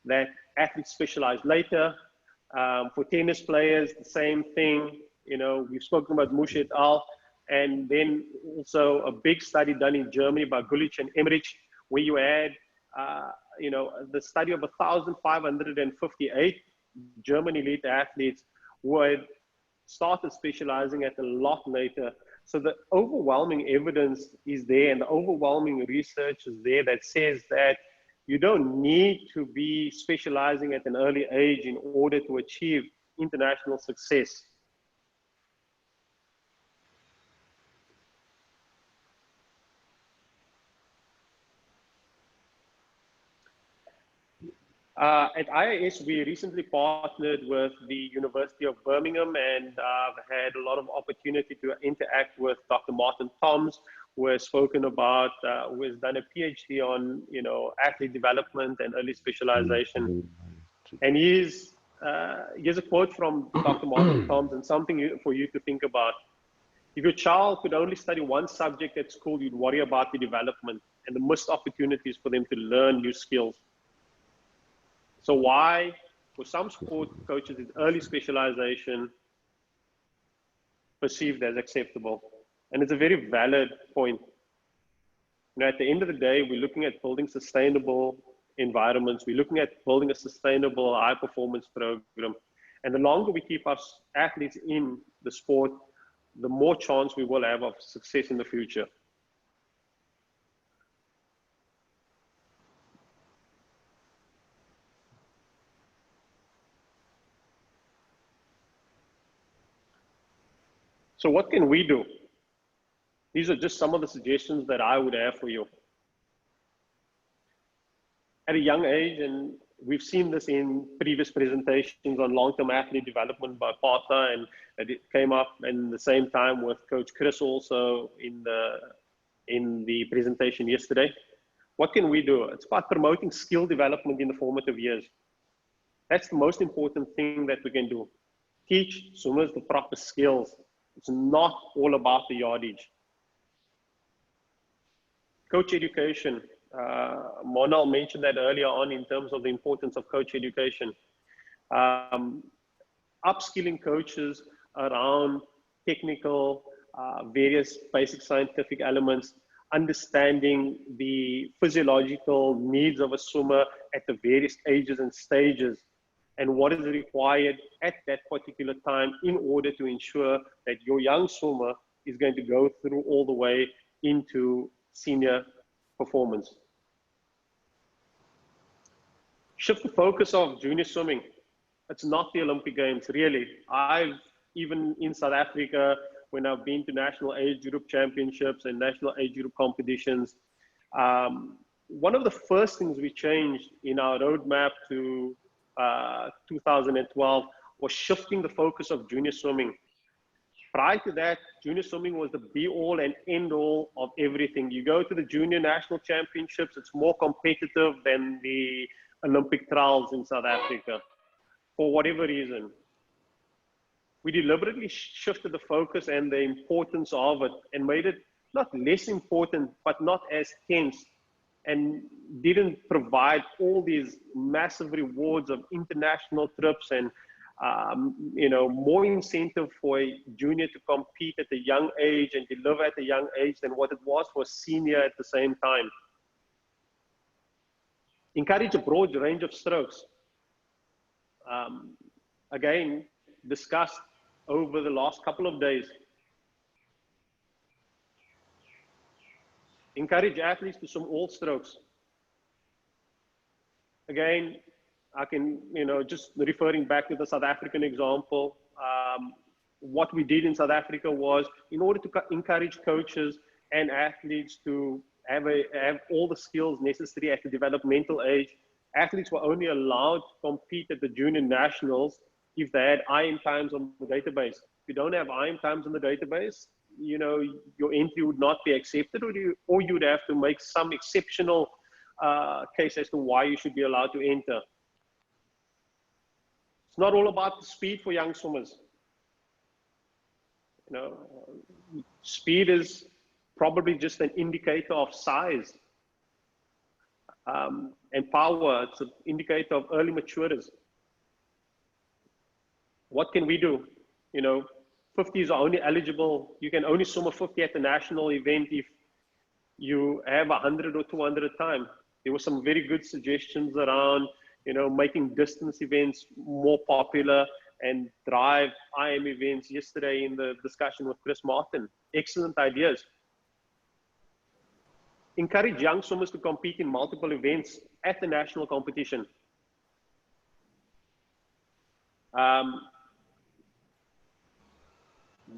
that athletes specialize later. For tennis players, the same thing. You know, we've spoken about Mush et al. And then also a big study done in Germany by Gulich and Emmerich, where you had, you know, the study of 1,558 German elite athletes who had started specializing at a lot later. So the overwhelming evidence is there, and the overwhelming research is there that says that you don't need to be specializing at an early age in order to achieve international success. At IIS, we recently partnered with the University of Birmingham, and I've had a lot of opportunity to interact with Dr. Martin Toms, who has spoken about, who has done a PhD on, you know, athlete development and early specialization. And he has a quote from Dr. Martin Toms, and something for you to think about. If your child could only study one subject at school, you'd worry about the development and the missed opportunities for them to learn new skills. So why, for some sport coaches, is early specialization perceived as acceptable? And it's a very valid point. You know, at the end of the day, we're looking at building sustainable environments. We're looking at building a sustainable high-performance program. And the longer we keep our athletes in the sport, the more chance we will have of success in the future. So what can we do? These are just some of the suggestions that I would have for you. At a young age, and we've seen this in previous presentations on long-term athlete development by Partha, and it came up in the same time with Coach Chris also in the presentation yesterday. What can we do? It's about promoting skill development in the formative years. That's the most important thing that we can do. Teach swimmers the proper skills. It's not all about the yardage. Coach education. Monal mentioned that earlier on in terms of the importance of coach education. Upskilling coaches around technical, various basic scientific elements, understanding the physiological needs of a swimmer at the various ages and stages, and what is required at that particular time in order to ensure that your young swimmer is going to go through all the way into senior performance. Shift the focus of junior swimming. It's not the Olympic Games, really. Even in South Africa, when I've been to national age group championships and national age group competitions, one of the first things we changed in our roadmap to 2012 was shifting the focus of junior swimming. Prior to that, junior swimming was the be-all and end-all of everything. You go to the junior national championships, it's more competitive than the Olympic trials in South Africa, for whatever reason. We deliberately shifted the focus and the importance of it and made it not less important, but not as tense, and didn't provide all these massive rewards of international trips and more incentive for a junior to compete at a young age and deliver at a young age than what it was for a senior at the same time. Encourage a broad range of strokes. Again, discussed over the last couple of days. Encourage athletes to swim all strokes. Again, I can, just referring back to the South African example, what we did in South Africa was, in order to encourage coaches and athletes to have all the skills necessary at the developmental age, athletes were only allowed to compete at the junior nationals if they had IM times on the database. If you don't have IM times on the database, your entry would not be accepted, or you'd have to make some exceptional case as to why you should be allowed to enter. It's not all about the speed for young swimmers. Speed is probably just an indicator of size. And power, it's an indicator of early maturities. What can we do? 50s are only eligible. You can only swim a 50 at the national event if you have 100 or 200 time. There were some very good suggestions around, making distance events more popular and drive IM events yesterday in the discussion with Chris Martin. Excellent ideas. Encourage young swimmers to compete in multiple events at the national competition.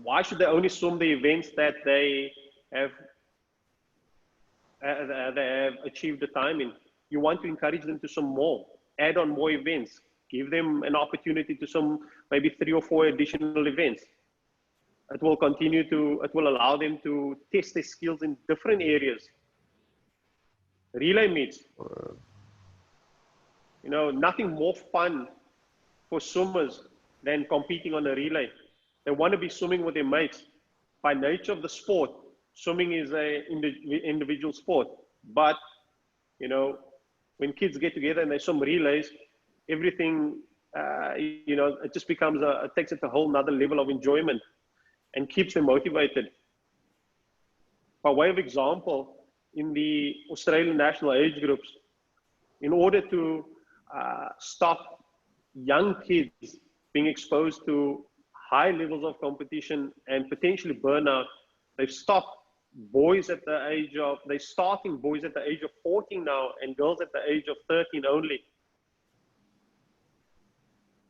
Why should they only swim the events that they have achieved the time in? You want to encourage them to swim more, add on more events, give them an opportunity to swim maybe 3 or 4 additional events. It will allow them to test their skills in different areas. Relay meets. Nothing more fun for swimmers than competing on a relay. They want to be swimming with their mates. By nature of the sport, swimming is an individual sport. But, when kids get together and they swim relays, everything, it just becomes it takes it to a whole nother level of enjoyment and keeps them motivated. By way of example, in the Australian national age groups, in order to stop young kids being exposed to high levels of competition and potentially burnout, they've stopped boys at the age of, they're starting boys at the age of 14 now and girls at the age of 13 only.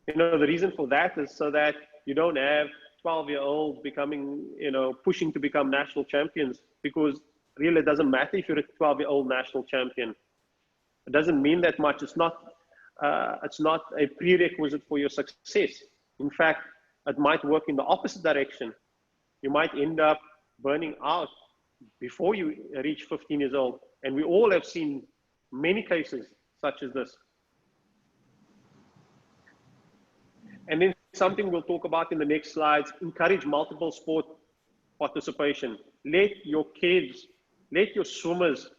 The reason for that is so that you don't have 12-year-olds becoming, pushing to become national champions, because really it doesn't matter if you're a 12-year-old national champion. It doesn't mean that much. It's not a prerequisite for your success. In fact, it might work in the opposite direction. You might end up burning out before you reach 15 years old. And we all have seen many cases such as this. And then something we'll talk about in the next slides, encourage multiple sport participation. Let your kids, let your swimmers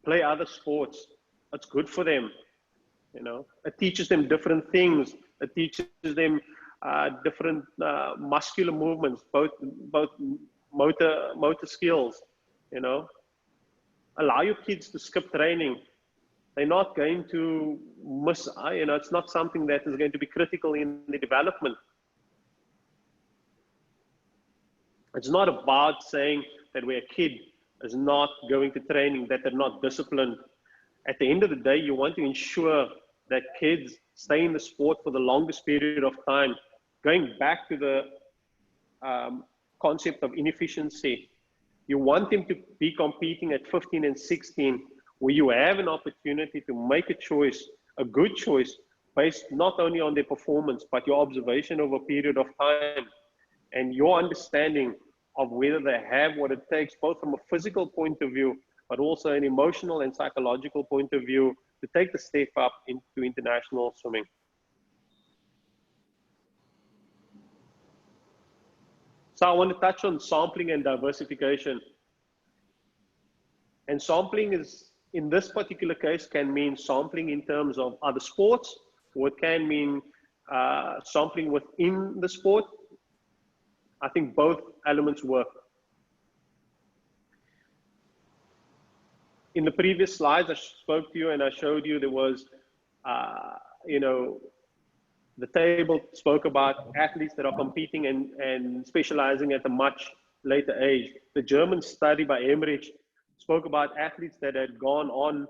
play other sports. It's good for them. It teaches them different things. It teaches them different muscular movements, both motor skills. Allow your kids to skip training. They're not going to miss, it's not something that is going to be critical in the development. It's not about saying that where a kid is not going to training, that they're not disciplined. At the end of the day, you want to ensure that kids stay in the sport for the longest period of time. Going back to the concept of inefficiency, you want them to be competing at 15 and 16, where you have an opportunity to make a choice, a good choice, based not only on their performance, but your observation over a period of time and your understanding of whether they have what it takes, both from a physical point of view, but also an emotional and psychological point of view, to take the step up into international swimming. So I want to touch on sampling and diversification. And sampling is, in this particular case, can mean sampling in terms of other sports, or it can mean sampling within the sport. I think both elements work. In the previous slides, I spoke to you and I showed you there was, the table spoke about athletes that are competing and specializing at a much later age. The German study by Emmerich spoke about athletes that had gone on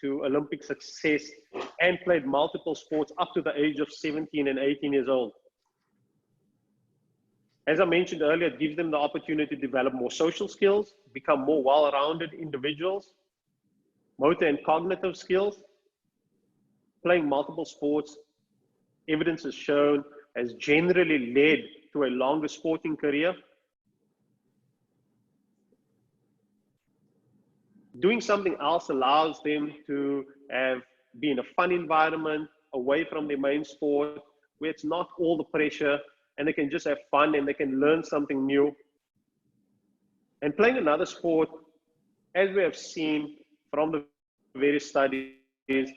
to Olympic success and played multiple sports up to the age of 17 and 18 years old. As I mentioned earlier, it gives them the opportunity to develop more social skills, become more well-rounded individuals, motor and cognitive skills. Playing multiple sports, evidence has shown, has generally led to a longer sporting career. Doing something else allows them to be in a fun environment, away from their main sport, where it's not all the pressure, and they can just have fun and they can learn something new. And playing another sport, as we have seen from the various studies, is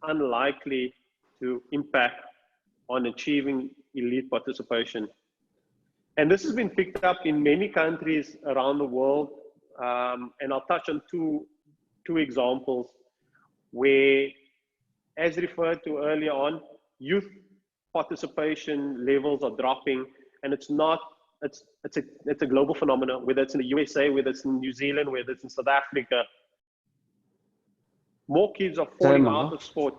unlikely to impact on achieving elite participation. And this has been picked up in many countries around the world. And I'll touch on two examples where, as referred to earlier on, youth participation levels are dropping, and it's a global phenomenon, whether it's in the USA, whether it's in New Zealand, whether it's in South Africa. More kids are falling out of sport.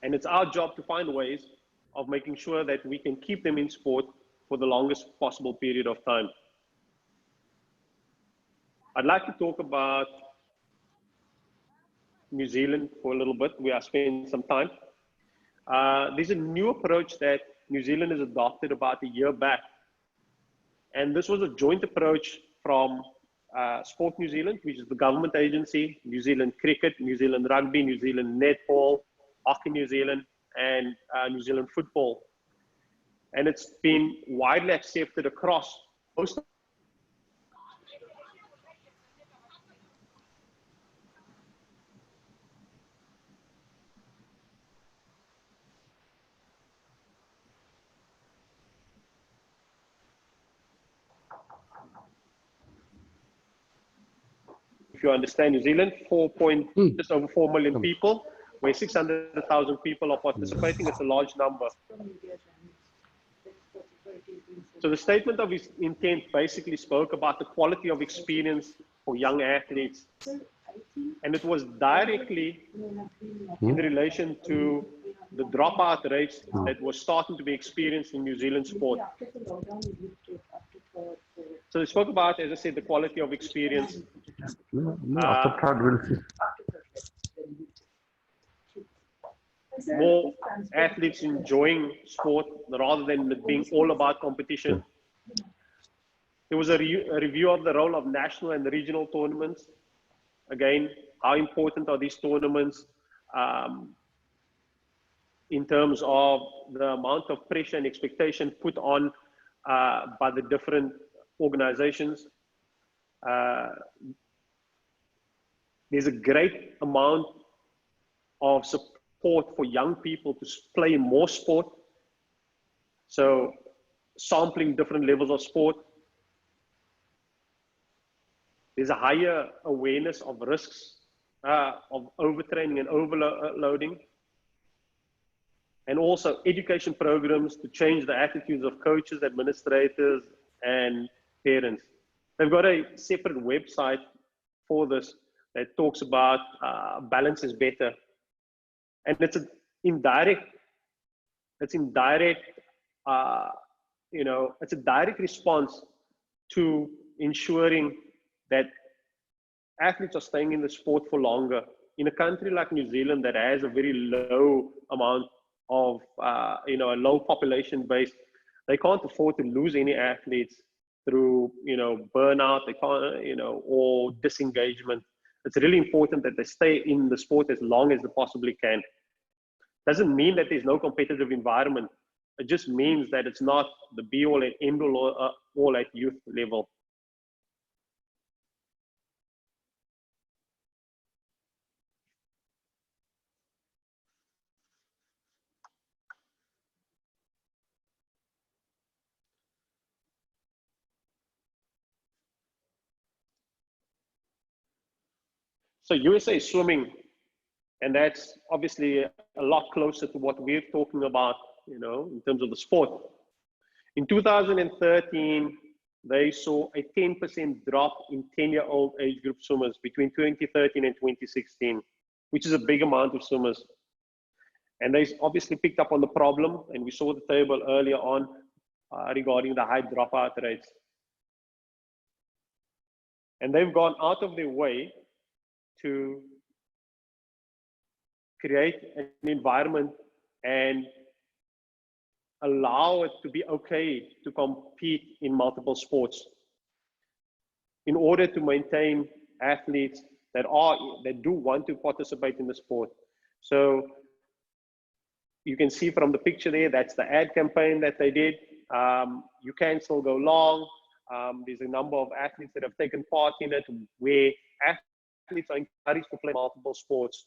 And it's our job to find ways of making sure that we can keep them in sport for the longest possible period of time. I'd like to talk about New Zealand for a little bit. We are spending some time. There's a new approach that New Zealand has adopted about a year back. And this was a joint approach from Sport New Zealand, which is the government agency, New Zealand Cricket, New Zealand Rugby, New Zealand Netball, Hockey New Zealand, and New Zealand Football. And it's been widely accepted across most. If you understand New Zealand, just over 4 million people, where 600,000 people are participating. It's a large number. So the statement of his intent basically spoke about the quality of experience for young athletes. And it was directly in relation to the dropout rates that was starting to be experienced in New Zealand sport. So they spoke about, as I said, the quality of experience. More athletes enjoying sport rather than it being all about competition. There was a review of the role of national and regional tournaments. Again, how important are these tournaments in terms of the amount of pressure and expectation put on by the different organizations. There's a great amount of support for young people to play more sport. So sampling different levels of sport. There's a higher awareness of risks of overtraining and overloading. And also education programs to change the attitudes of coaches, administrators, and parents. They've got a separate website for this that talks about balance is better. And it's an indirect, it's a direct response to ensuring that athletes are staying in the sport for longer. In a country like New Zealand that has a very low amount of, a low population base, they can't afford to lose any athletes through, burnout, they can't, or disengagement. It's really important that they stay in the sport as long as they possibly can. Doesn't mean that there's no competitive environment. It just means that it's not the be all and end all at youth level. So USA swimming, and that's obviously a lot closer to what we're talking about, in terms of the sport. In 2013, they saw a 10% drop in 10-year-old age group swimmers between 2013 and 2016, which is a big amount of swimmers. And they obviously picked up on the problem, and we saw the table earlier on regarding the high dropout rates. And they've gone out of their way to create an environment and allow it to be okay to compete in multiple sports in order to maintain athletes that do want to participate in the sport. So you can see from the picture there, that's the ad campaign that they did. You can still go long. There's a number of athletes that have taken part in it where athletes are encouraged to play multiple sports.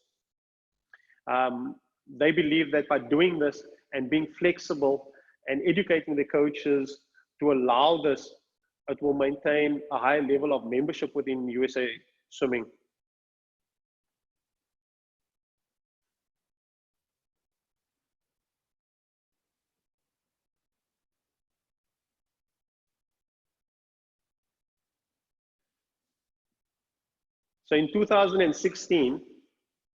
They believe that by doing this and being flexible and educating the coaches to allow this, it will maintain a high level of membership within USA Swimming. So in 2016,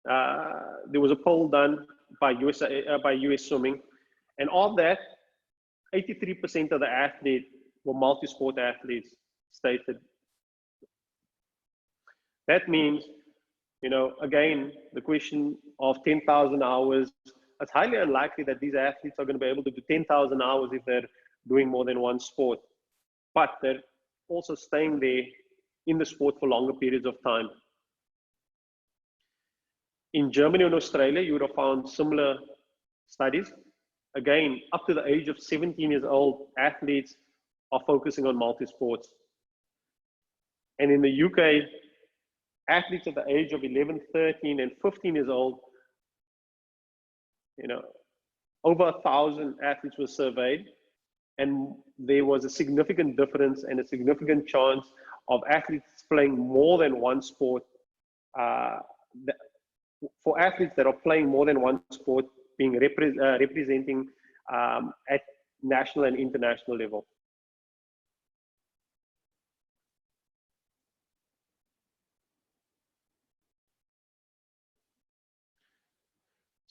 there was a poll done by US Swimming, and of that, 83% of the athletes were multi-sport athletes stated. That means, again, the question of 10,000 hours, it's highly unlikely that these athletes are going to be able to do 10,000 hours if they're doing more than one sport, but they're also staying there in the sport for longer periods of time. In Germany and Australia, you would have found similar studies. Again, up to the age of 17 years old, athletes are focusing on multi-sports. And in the UK, athletes at the age of 11, 13, and 15 years old, over 1,000 athletes were surveyed, and there was a significant difference and a significant chance of athletes playing more than one sport. For athletes that are playing more than one sport, being representing at national and international level.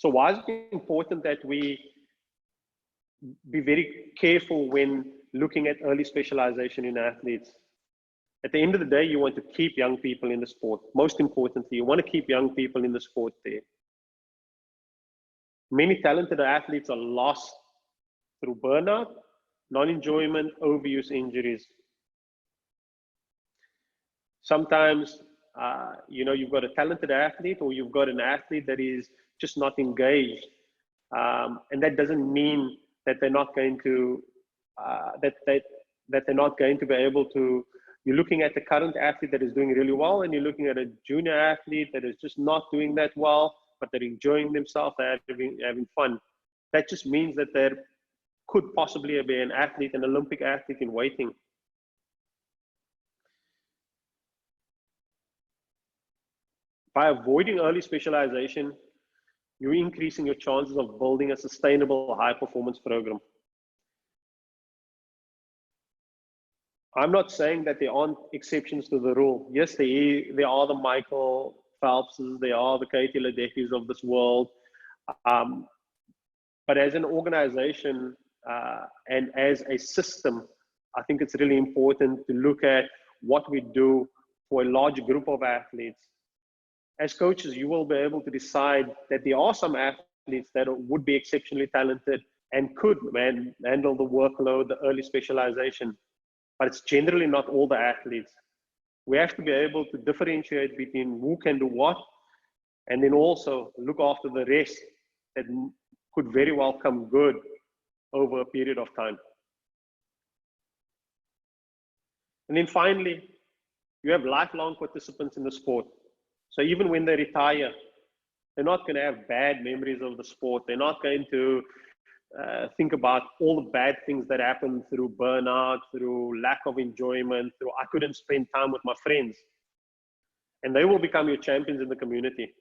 So why is it important that we be very careful when looking at early specialization in athletes? At the end of the day, you want to keep young people in the sport. Most importantly, you want to keep young people in the sport there. Many talented athletes are lost through burnout, non-enjoyment, overuse, injuries. Sometimes, you've got a talented athlete, or you've got an athlete that is just not engaged. And that doesn't mean that they're not going to, that they're not going to be able to. You're looking at the current athlete that is doing really well, and you're looking at a junior athlete that is just not doing that well, but they're enjoying themselves, they're having fun. That just means that there could possibly be an athlete, an Olympic athlete in waiting. By avoiding early specialization, you're increasing your chances of building a sustainable high-performance program. I'm not saying that there aren't exceptions to the rule. Yes, there are the Michael Phelpses, there are the Katie Ledecky's of this world. But as an organization and as a system, I think it's really important to look at what we do for a large group of athletes. As coaches, you will be able to decide that there are some athletes that would be exceptionally talented and could handle the workload, the early specialization. But it's generally not all the athletes. We have to be able to differentiate between who can do what, and then also look after the rest that could very well come good over a period of time. And then finally, you have lifelong participants in the sport. So even when they retire, they're not going to have bad memories of the sport. They're not going to think about all the bad things that happen through burnout, through lack of enjoyment, through I couldn't spend time with my friends. And they will become your champions in the community.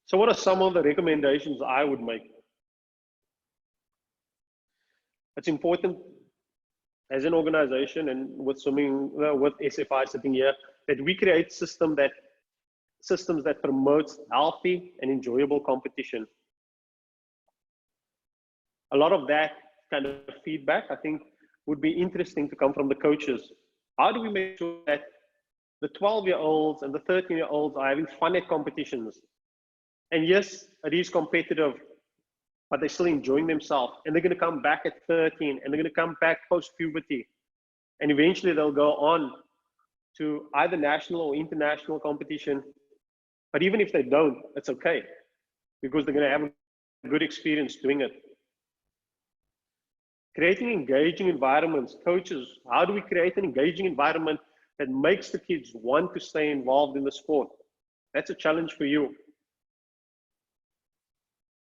So what are some of the recommendations I would make? It's important as an organization and with swimming, with SFI sitting here, that we create systems that promotes healthy and enjoyable competition. A lot of that kind of feedback, I think, would be interesting to come from the coaches. How do we make sure that the 12-year-olds and the 13-year-olds are having fun at competitions? And yes, it is competitive, but they're still enjoying themselves. And they're going to come back at 13, and they're going to come back post-puberty. And eventually they'll go on to either national or international competition. But even if they don't, it's okay, because they're going to have a good experience doing it. Creating engaging environments. Coaches, how do we create an engaging environment that makes the kids want to stay involved in the sport? That's a challenge for you.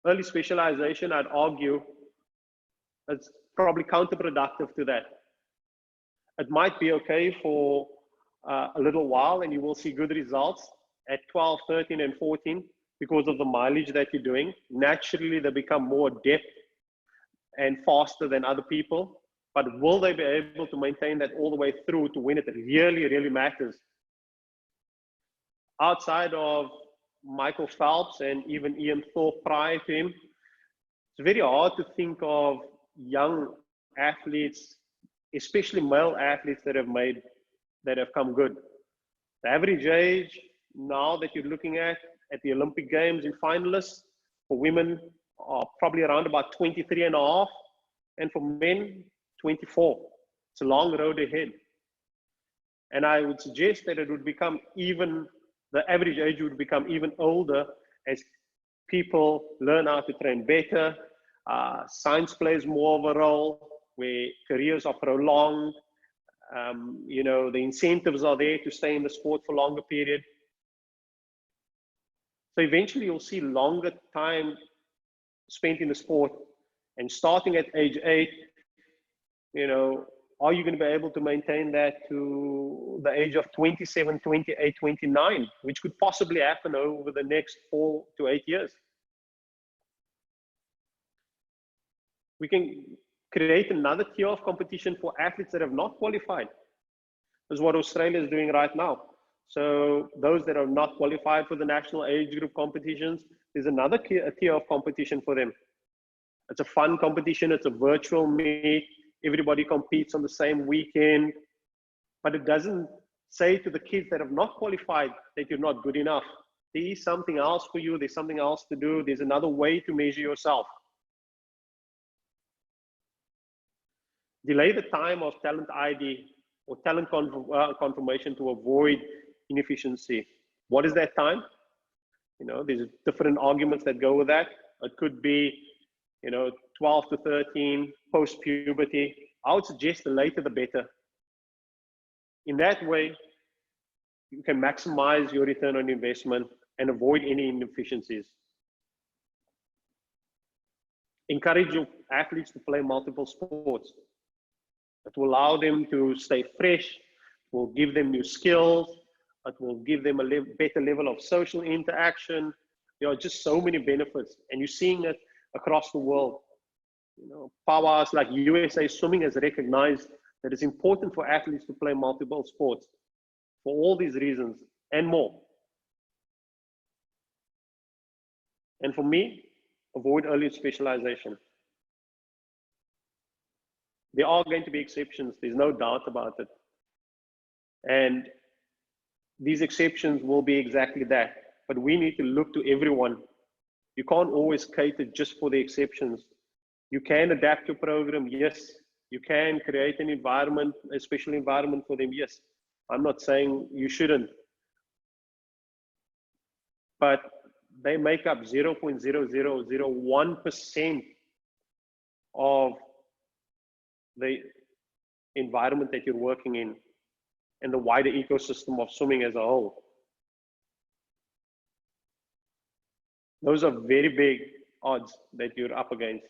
Early specialization, I'd argue, it's probably counterproductive to that. It might be okay for a little while, and you will see good results at 12, 13, and 14 because of the mileage that you're doing. Naturally, they become more adept and faster than other people. But will they be able to maintain that all the way through to when it really, really matters? Outside of Michael Phelps and even Ian Thorpe prior to him, it's very hard to think of young athletes, especially male athletes that have come good. The average age now that you're looking at the Olympic Games in finalists for women are probably around about 23 and a half, and for men, 24. It's a long road ahead. And I would suggest that it would become the average age would become even older as people learn how to train better. Science plays more of a role, where careers are prolonged. The incentives are there to stay in the sport for longer period. So eventually you'll see longer time spent in the sport, and starting at age 8, are you going to be able to maintain that to the age of 27, 28, 29, which could possibly happen over the next 4 to 8 years? We can create another tier of competition for athletes that have not qualified. That's what Australia is doing right now. So those that are not qualified for the national age group competitions, there's another tier of competition for them. It's a fun competition. It's a virtual meet. Everybody competes on the same weekend, but it doesn't say to the kids that have not qualified that you're not good enough. There is something else for you. There's something else to do. There's another way to measure yourself. Delay the time of talent ID or talent confirmation to avoid inefficiency. What is that time? You know, there's different arguments that go with that. It could be, you know, 12 to 13, post-puberty. I would suggest the later the better. In that way, you can maximize your return on investment and avoid any inefficiencies. Encourage your athletes to play multiple sports. It will allow them to stay fresh, it will give them new skills, it will give them a better level of social interaction. There are just so many benefits, and you're seeing it across the world. You know, powers like USA Swimming has recognized that it's important for athletes to play multiple sports for all these reasons and more. And for me, avoid early specialization. There are going to be exceptions, there's no doubt about it. And these exceptions will be exactly that. But we need to look to everyone. You can't always cater just for the exceptions. You can adapt your program, yes. You can create an environment, a special environment for them, yes. I'm not saying you shouldn't. But they make up 0.0001% of the environment that you're working in and the wider ecosystem of swimming as a whole. Those are very big odds that you're up against.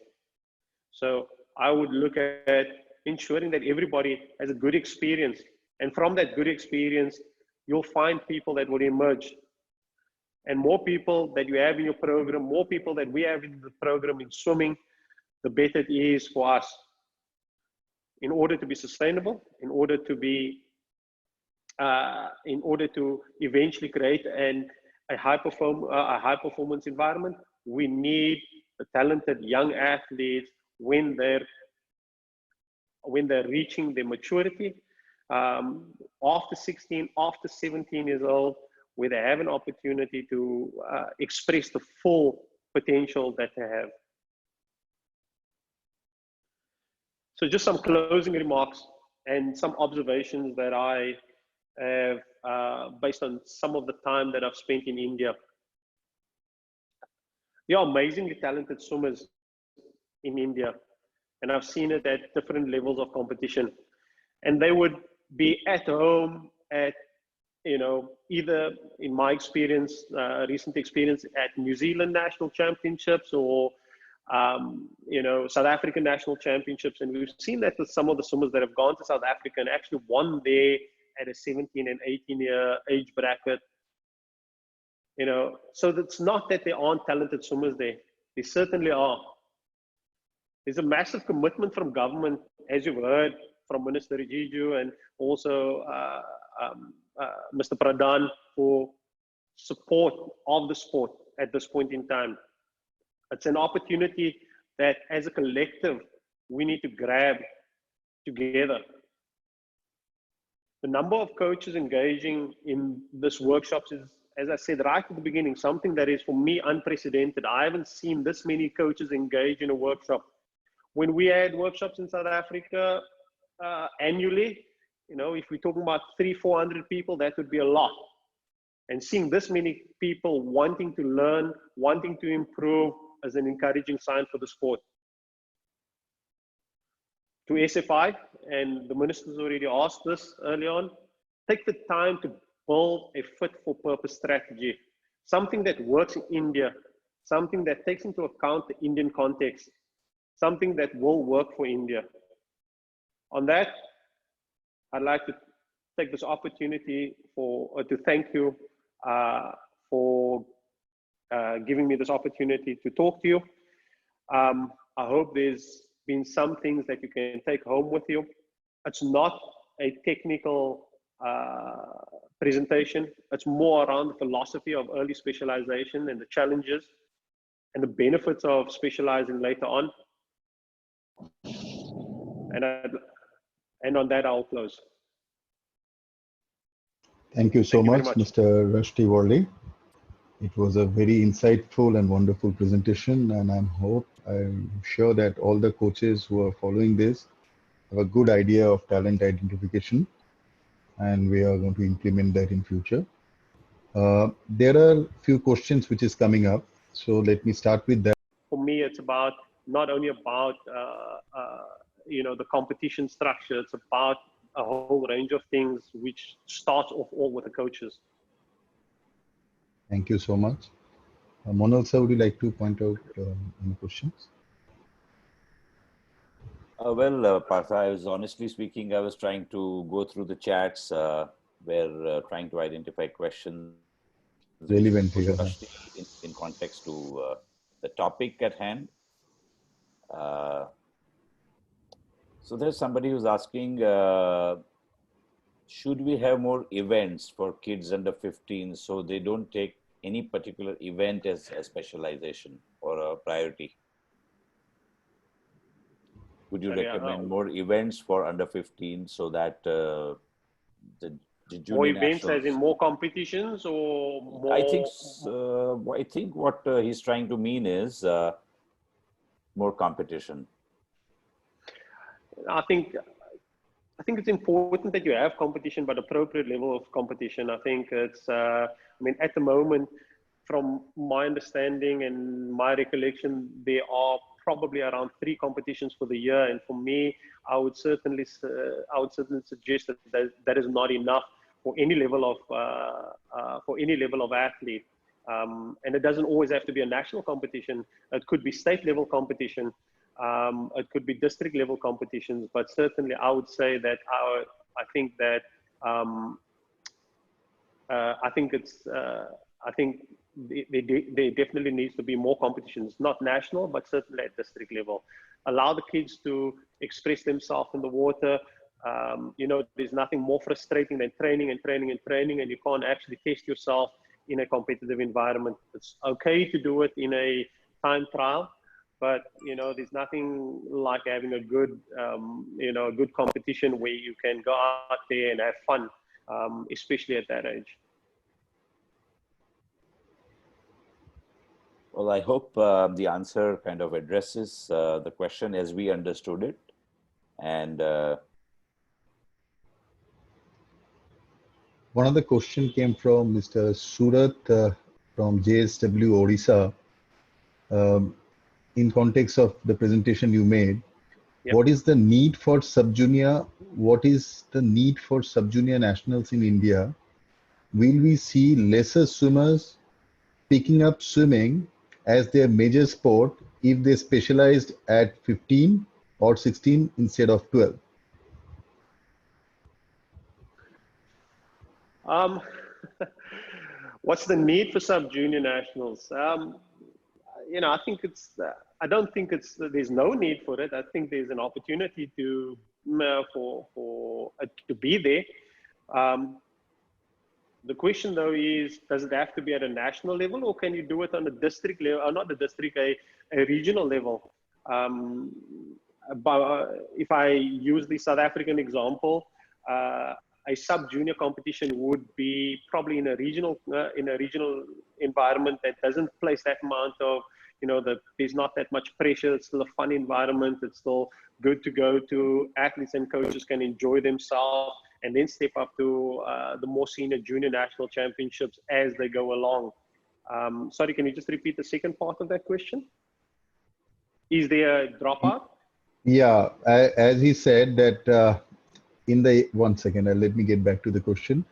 So I would look at ensuring that everybody has a good experience. And from that good experience, you'll find people that will emerge. And more people that you have in your program, more people that we have in the program in swimming, the better it is for us. In order to be sustainable, in order to eventually create a high performance environment, we need the talented young athletes when they're reaching their maturity, after 16, after 17 years old, where they have an opportunity to express the full potential that they have. So just some closing remarks and some observations that I have based on some of the time that I've spent in India. There are amazingly talented swimmers in India, and I've seen it at different levels of competition. And they would be at home at, you know, either in my experience, recent experience at New Zealand National Championships or you know, South African National Championships. And we've seen that with some of the swimmers that have gone to South Africa and actually won there at a 17 and 18-year age bracket. You know, so it's not that there aren't talented swimmers there. There certainly are. There's a massive commitment from government, as you've heard from Minister Rijiju and also Mr. Pradhan, for support of the sport at this point in time. It's an opportunity that as a collective, we need to grab together. The number of coaches engaging in this workshops is, as I said right at the beginning, something that is for me unprecedented. I haven't seen this many coaches engage in a workshop. When we had workshops in South Africa annually, you know, if we're talking about 300-400 people, that would be a lot. And seeing this many people wanting to learn, wanting to improve, is an encouraging sign for the sport. To SFI, and the ministers already asked this early on, take the time to build a fit-for-purpose strategy, something that works in India, something that takes into account the Indian context, something that will work for India. On that, I'd like to take this opportunity to thank you for giving me this opportunity to talk to you. I hope there's been some things that you can take home with you. It's not a technical presentation. It's more around the philosophy of early specialization and the challenges and the benefits of specializing later on. And on that, I'll close. Thank you so much, Mr. RUSHDEE WARLEY. It was a very insightful and wonderful presentation, and I'm sure that all the coaches who are following this have a good idea of talent identification, and we are going to implement that in future. There are a few questions which is coming up, so let me start with that. For me, it's about not only about the competition structure. It's about a whole range of things, which starts off all with the coaches. Thank you so much. Monal sir, would you like to point out any questions? Partha, I was honestly speaking, I was trying to go through the chats where trying to identify questions relevant here in context to the topic at hand. So there's somebody who's asking, should we have more events for kids under 15 so they don't take any particular event as a specialization or a priority? Would you recommend more events for under 15 so that the junior more events nationals, as in more competitions or more? I think what he's trying to mean is more competition. I think it's important that you have competition, but appropriate level of competition. I think it's, at the moment, from my understanding and my recollection, there are probably around 3 competitions for the year. And for me, I would certainly suggest that is not enough for any level of athlete. And it doesn't always have to be a national competition. It could be state level competition. It could be district level competitions, but certainly I would say that I think there definitely needs to be more competitions, not national, but certainly at district level. Allow the kids to express themselves in the water. There's nothing more frustrating than training, and you can't actually test yourself in a competitive environment. It's okay to do it in a time trial, but there's nothing like having a good competition where you can go out there and have fun, especially at that age. Well, I hope the answer kind of addresses the question as we understood it. And one other question came from Mr. Surat from JSW Odisha. In context of the presentation you made, yep. What is the need for sub-junior? What is the need for sub-junior nationals in India? Will we see lesser swimmers picking up swimming as their major sport if they specialized at 15 or 16 instead of 12? What's the need for sub-junior nationals? I think I don't think there's no need for it. I think there's an opportunity for it to be there. The question though is, does it have to be at a national level, or can you do it on a district level, or not a district, a regional level? But if I use the South African example, a sub-junior competition would be probably in a regional environment that doesn't place that amount of, there's not that much pressure. It's still a fun environment. It's still good to go to. Athletes and coaches can enjoy themselves and then step up to the more senior junior national championships as they go along. Sorry, can you just repeat the second part of that question? Is there a dropout? Yeah, as he said that one second, let me get back to the question.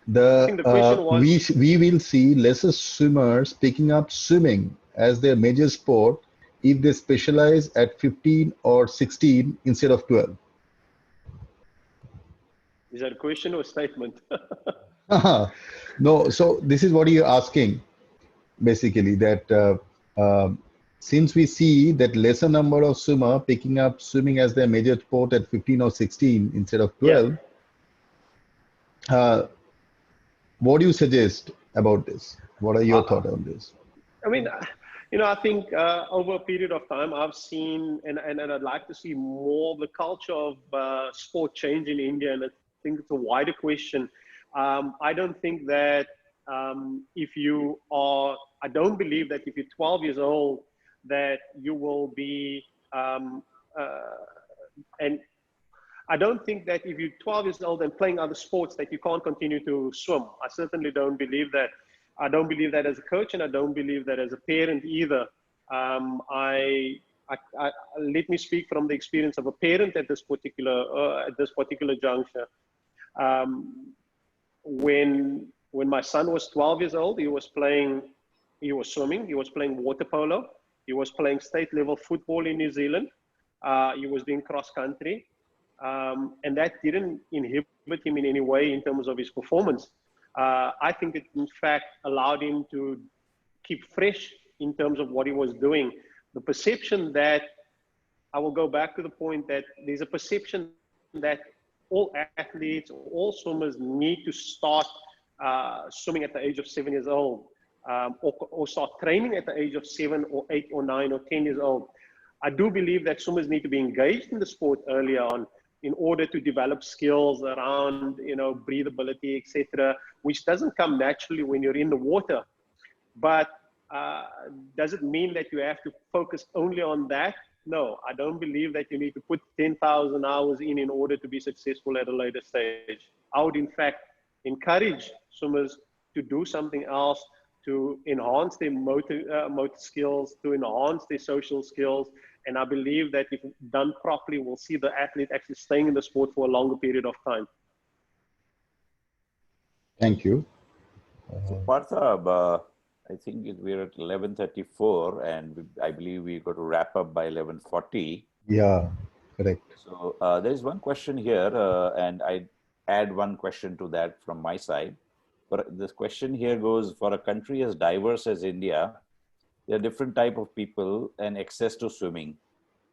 I think the question was, we will see lesser swimmers picking up swimming as their major sport if they specialize at 15 or 16 instead of 12. Is that a question or a statement? No, so this is what you're asking, basically, that since we see that lesser number of swimmer picking up swimming as their major sport at 15 or 16 instead of 12, what do you suggest about this? What are your thoughts on this? I mean, I think over a period of time, I've seen, and I'd like to see more of the culture of sport change in India. And I think it's a wider question. I don't think that I don't believe that if you're 12 years old, that you will be, and I don't think that if you're 12 years old and playing other sports that you can't continue to swim. I certainly don't believe that. I don't believe that as a coach, and I don't believe that as a parent either. Let me speak from the experience of a parent at this particular juncture. When my son was 12 years old, he was swimming, he was playing water polo, he was playing state level football in New Zealand, he was doing cross country, and that didn't inhibit him in any way in terms of his performance. I think it in fact allowed him to keep fresh in terms of what he was doing. The perception that, I will go back to the point that there's a perception that all athletes, all swimmers need to start swimming at the age of 7 years old, or start training at the age of 7 or 8 or 9 or 10 years old. I do believe that swimmers need to be engaged in the sport early on in order to develop skills around, breathability, etc., which doesn't come naturally when you're in the water. But does it mean that you have to focus only on that? No, I don't believe that you need to put 10,000 hours in order to be successful at a later stage. I would in fact encourage swimmers to do something else, to enhance their motor skills, to enhance their social skills. And I believe that if done properly, we'll see the athlete actually staying in the sport for a longer period of time. Thank you. So Partha, I think we're at 11:34, and I believe we got to wrap up by 11:40. Yeah, correct. So there is one question here, and I add one question to that from my side. But this question here goes, for a country as diverse as India, there are different type of people and access to swimming.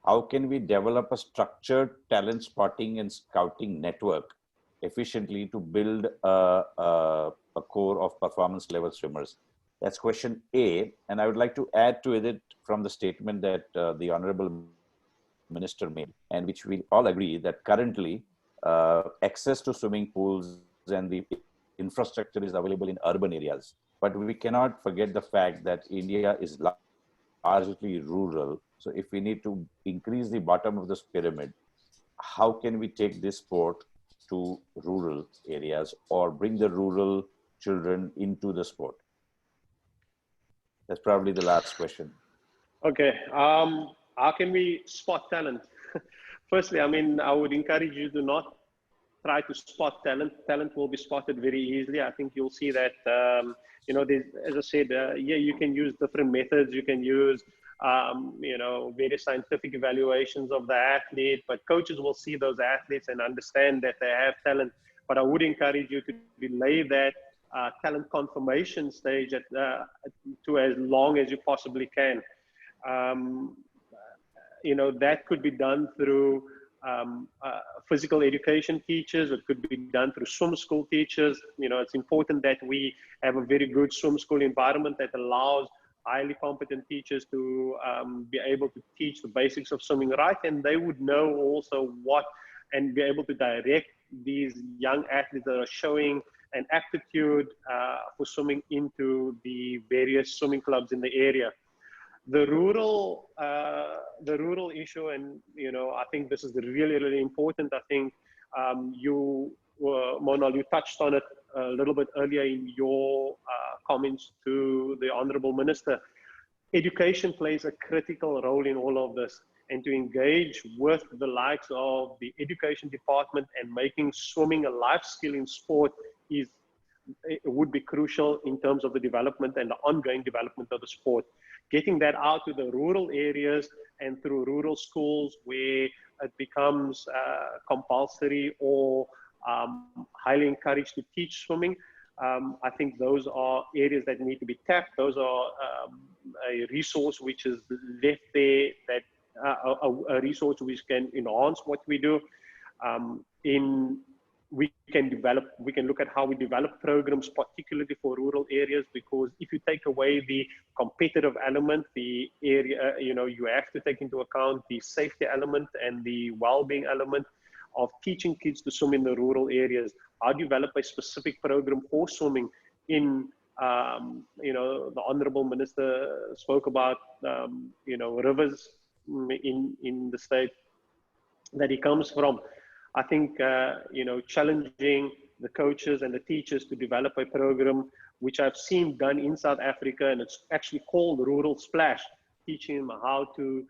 How can we develop a structured talent spotting and scouting network efficiently to build a core of performance level swimmers? That's question A. And I would like to add to it from the statement that the Honorable Minister made, and which we all agree that currently access to swimming pools and the infrastructure is available in urban areas. But we cannot forget the fact that India is largely rural. So if we need to increase the bottom of this pyramid, how can we take this sport to rural areas or bring the rural children into the sport? That's probably the last question. Okay. How can we spot talent? Firstly, I would encourage you to not try to spot talent. Talent will be spotted very easily. I think you'll see that, as I said, you can use different methods. You can use, various scientific evaluations of the athlete, but coaches will see those athletes and understand that they have talent. But I would encourage you to delay that talent confirmation stage to as long as you possibly can. That could be done through physical education teachers. It could be done through swim school teachers. It's important that we have a very good swim school environment that allows highly competent teachers to be able to teach the basics of swimming right, and they would know also and be able to direct these young athletes that are showing an aptitude for swimming into the various swimming clubs in the area. The rural issue, and I think this is really, really important. I think Monal, you touched on it a little bit earlier in your comments to the Honorable Minister. Education plays a critical role in all of this, and to engage with the likes of the education department and making swimming a life skill in sport would be crucial in terms of the development and the ongoing development of the sport. Getting that out to the rural areas and through rural schools where it becomes compulsory or highly encouraged to teach swimming I think those are areas that need to be tapped. Those are a resource which is left there, that a resource which can enhance what we do. We can look at how we develop programs, particularly for rural areas, because if you take away the competitive element, the area, you have to take into account the safety element and the well-being element of teaching kids to swim in the rural areas. I'll develop a specific program for swimming in, the Honorable Minister spoke about, rivers in the state that he comes from. I think, challenging the coaches and the teachers to develop a program, which I've seen done in South Africa, and it's actually called Rural Splash, teaching them how to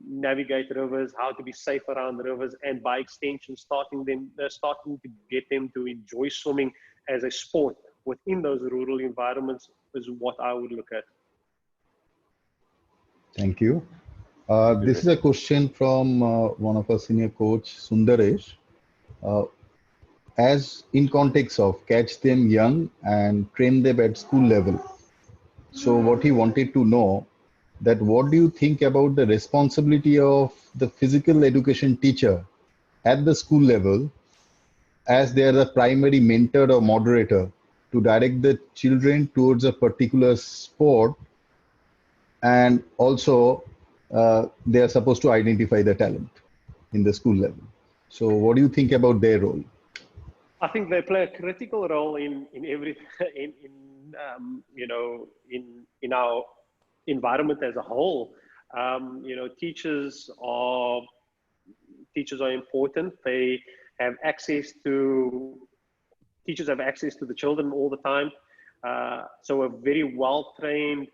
navigate rivers, how to be safe around rivers, and by extension, starting to get them to enjoy swimming as a sport within those rural environments is what I would look at. Thank you. This is a question from one of our senior coach, Sundaresh. As in context of catch them young and train them at school level. So what he wanted to know that what do you think about the responsibility of the physical education teacher at the school level, as they are the primary mentor or moderator to direct the children towards a particular sport, and also they are supposed to identify the talent in the school level. So what do you think about their role? I think they play a critical role in every in our environment as a whole. Teachers are important. Teachers have access to the children all the time. So a very well-trained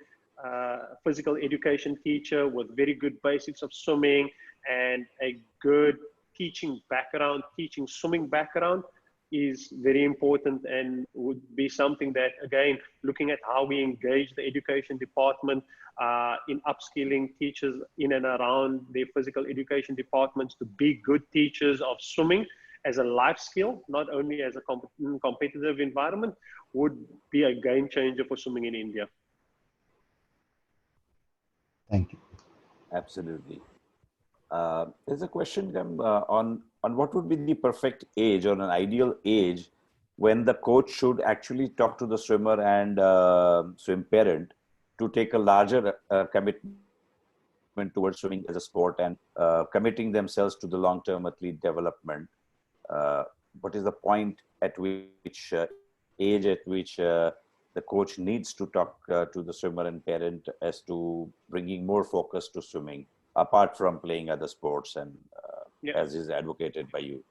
physical education teacher with very good basics of swimming and a good teaching swimming background is very important, and would be something that, again, looking at how we engage the education department in upskilling teachers in and around their physical education departments to be good teachers of swimming as a life skill, not only as a competitive environment, would be a game changer for swimming in India. Thank you. Absolutely. There's a question on what would be the perfect age or an ideal age when the coach should actually talk to the swimmer and swim parent to take a larger commitment towards swimming as a sport and committing themselves to the long-term athlete development. What is the point at which age at which the coach needs to talk to the swimmer and parent as to bringing more focus to swimming, apart from playing other sports and as is advocated by you?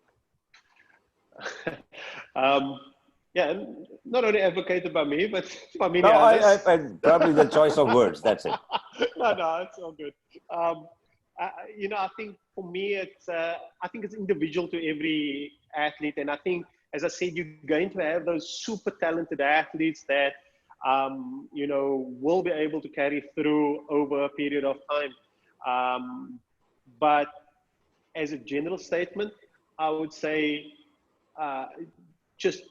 Not only advocated by me, but by many no, others. I probably the choice of words, that's it. No, it's all good. I think for me, I think it's individual to every athlete. And I think, as I said, you're going to have those super talented athletes that, will be able to carry through over a period of time. But as a general statement, I would say just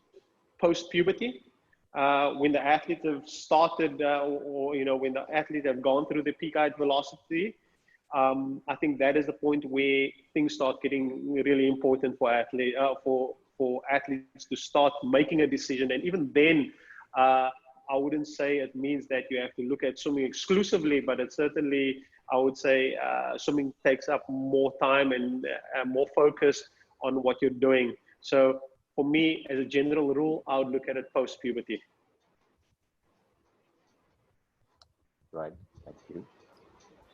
post-puberty, when the athletes have started when the athletes have gone through the peak height velocity, I think that is the point where things start getting really important for athletes to start making a decision. And even then, I wouldn't say it means that you have to look at swimming exclusively, but it certainly, I would say, swimming takes up more time and more focus on what you're doing. So for me, as a general rule, I would look at it post-puberty. Right, thank you.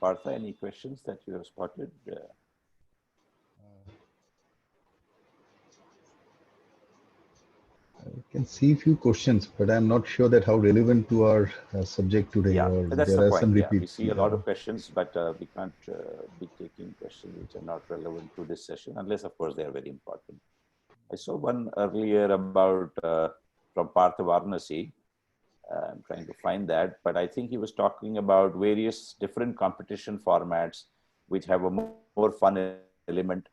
Partha, any questions that you have spotted? I can see a few questions, but I'm not sure that how relevant to our subject today. Yeah, or that's there the are point. some Yeah, repeats. we see a lot of questions, but we can't be taking questions which are not relevant to this session, unless, of course, they are very important. I saw one earlier about from Partha Varanasi. I'm trying to find that, but I think he was talking about various different competition formats which have a more fun element,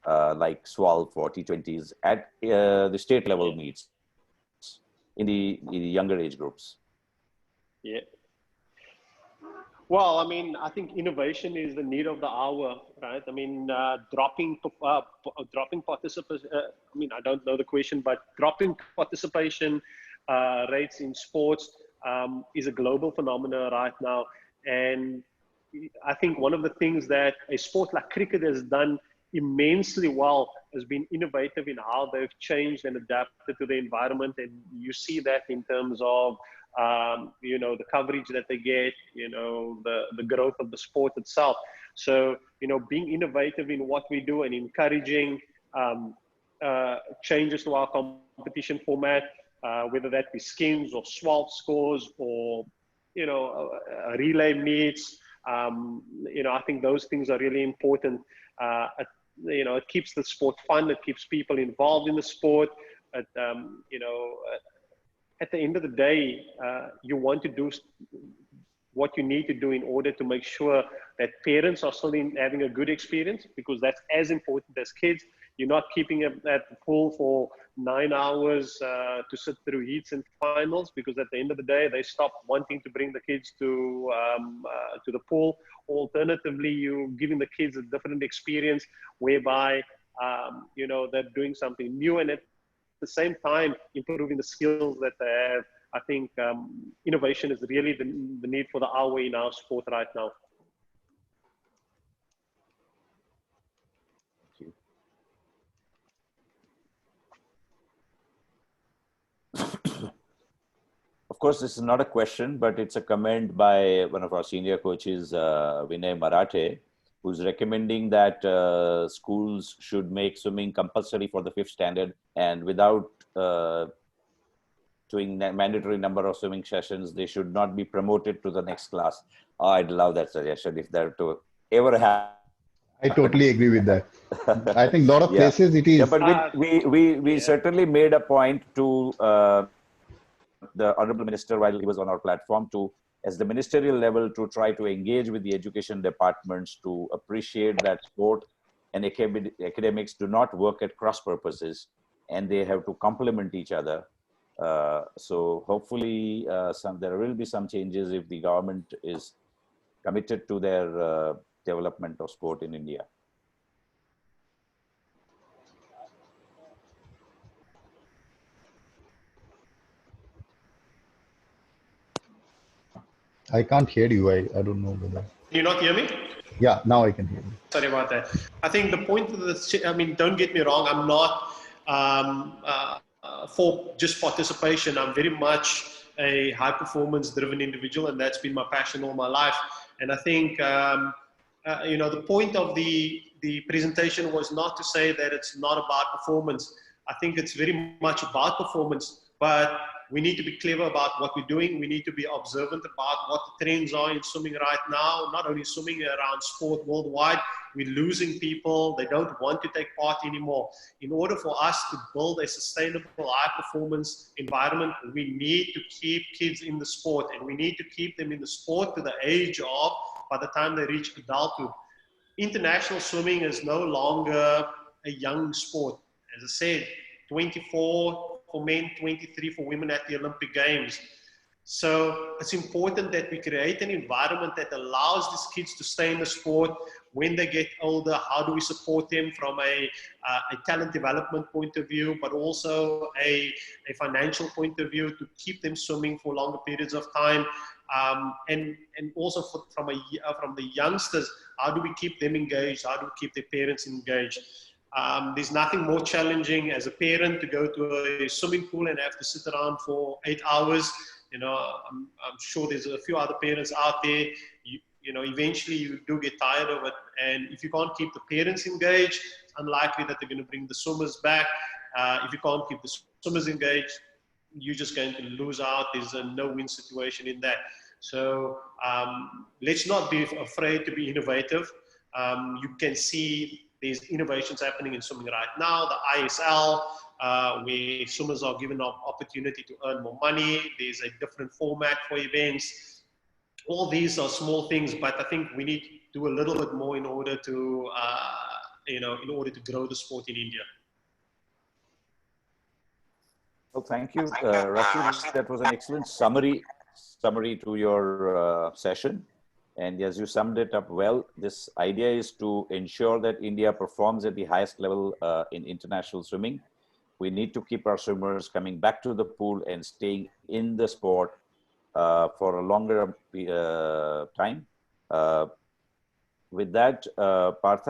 like SWAL for T20s at the state level meets. in the younger age groups? Yeah. Well, I mean, I think innovation is the need of the hour, right? I mean, dropping participation. I mean, I don't know the question, but dropping participation rates in sports is a global phenomenon right now. And I think one of the things that a sport like cricket has done immensely well has been innovative in how they've changed and adapted to the environment. And you see that in terms of you know, the coverage that they get, you know, the growth of the sport itself. So, you know, being innovative in what we do and encouraging changes to our competition format, whether that be skins or swap scores or, you know, relay meets, you know, I think those things are really important. You know, it keeps the sport fun, it keeps people involved in the sport. It, you know, at the end of the day, you want to do what you need to do in order to make sure that parents are still having a good experience, because that's as important as kids. You're not keeping them at the pool for 9 hours to sit through heats and finals, because at the end of the day, they stop wanting to bring the kids to the pool. Alternatively, you're giving the kids a different experience whereby, you know, they're doing something new, and at the same time improving the skills that they have. I think innovation is really the need for the hour in our sport right now. Thank you. Of course, this is not a question, but it's a comment by one of our senior coaches, Vinay Marathe, who's recommending that schools should make swimming compulsory for the 5th standard, and without doing mandatory number of swimming sessions, they should not be promoted to the next class. Oh, I'd love that suggestion if that to ever happen. I totally agree with that. I think a lot of places it is. Yeah, but we certainly made a point to the Honorable Minister while he was on our platform to, as the ministerial level, to try to engage with the education departments to appreciate that sport and academics do not work at cross purposes, and they have to complement each other. So hopefully there will be some changes if the government is committed to their development of sport in India. I can't hear you. I don't know whether. Can you not hear me? Yeah, now I can hear you. Sorry about that. I think the point of the, I mean, don't get me wrong, I'm not for just participation. I'm very much a high performance driven individual, and that's been my passion all my life. And I think, you know, the point of the presentation was not to say that it's not about performance. I think it's very much about performance, but we need to be clever about what we're doing. We need to be observant about what the trends are in swimming right now, not only swimming, around sport worldwide. We're losing people. They don't want to take part anymore. In order for us to build a sustainable high performance environment, we need to keep kids in the sport, and we need to keep them in the sport to the age of, by the time they reach adulthood. International swimming is no longer a young sport. As I said, 24 for men, 23 for women at the Olympic Games. So it's important that we create an environment that allows these kids to stay in the sport when they get older. How do we support them from a talent development point of view, but also a financial point of view to keep them swimming for longer periods of time? And also from the youngsters, how do we keep them engaged? How do we keep their parents engaged? There's nothing more challenging as a parent to go to a swimming pool and have to sit around for 8 hours. You know, I'm sure there's a few other parents out there. You know, eventually you do get tired of it. And if you can't keep the parents engaged, it's unlikely that they're going to bring the swimmers back. If you can't keep the swimmers engaged, you're just going to lose out. There's a no-win situation in that. So let's not be afraid to be innovative. You can see there's innovations happening in swimming right now. The ISL, where swimmers are given an opportunity to earn more money. There's a different format for events. All these are small things, but I think we need to do a little bit more in order to, you know, in order to grow the sport in India. So thank you, RUSHDEE. That was an excellent summary to your session. And as you summed it up well, this idea is to ensure that India performs at the highest level in international swimming. We need to keep our swimmers coming back to the pool and staying in the sport for a longer time. With that, Partha,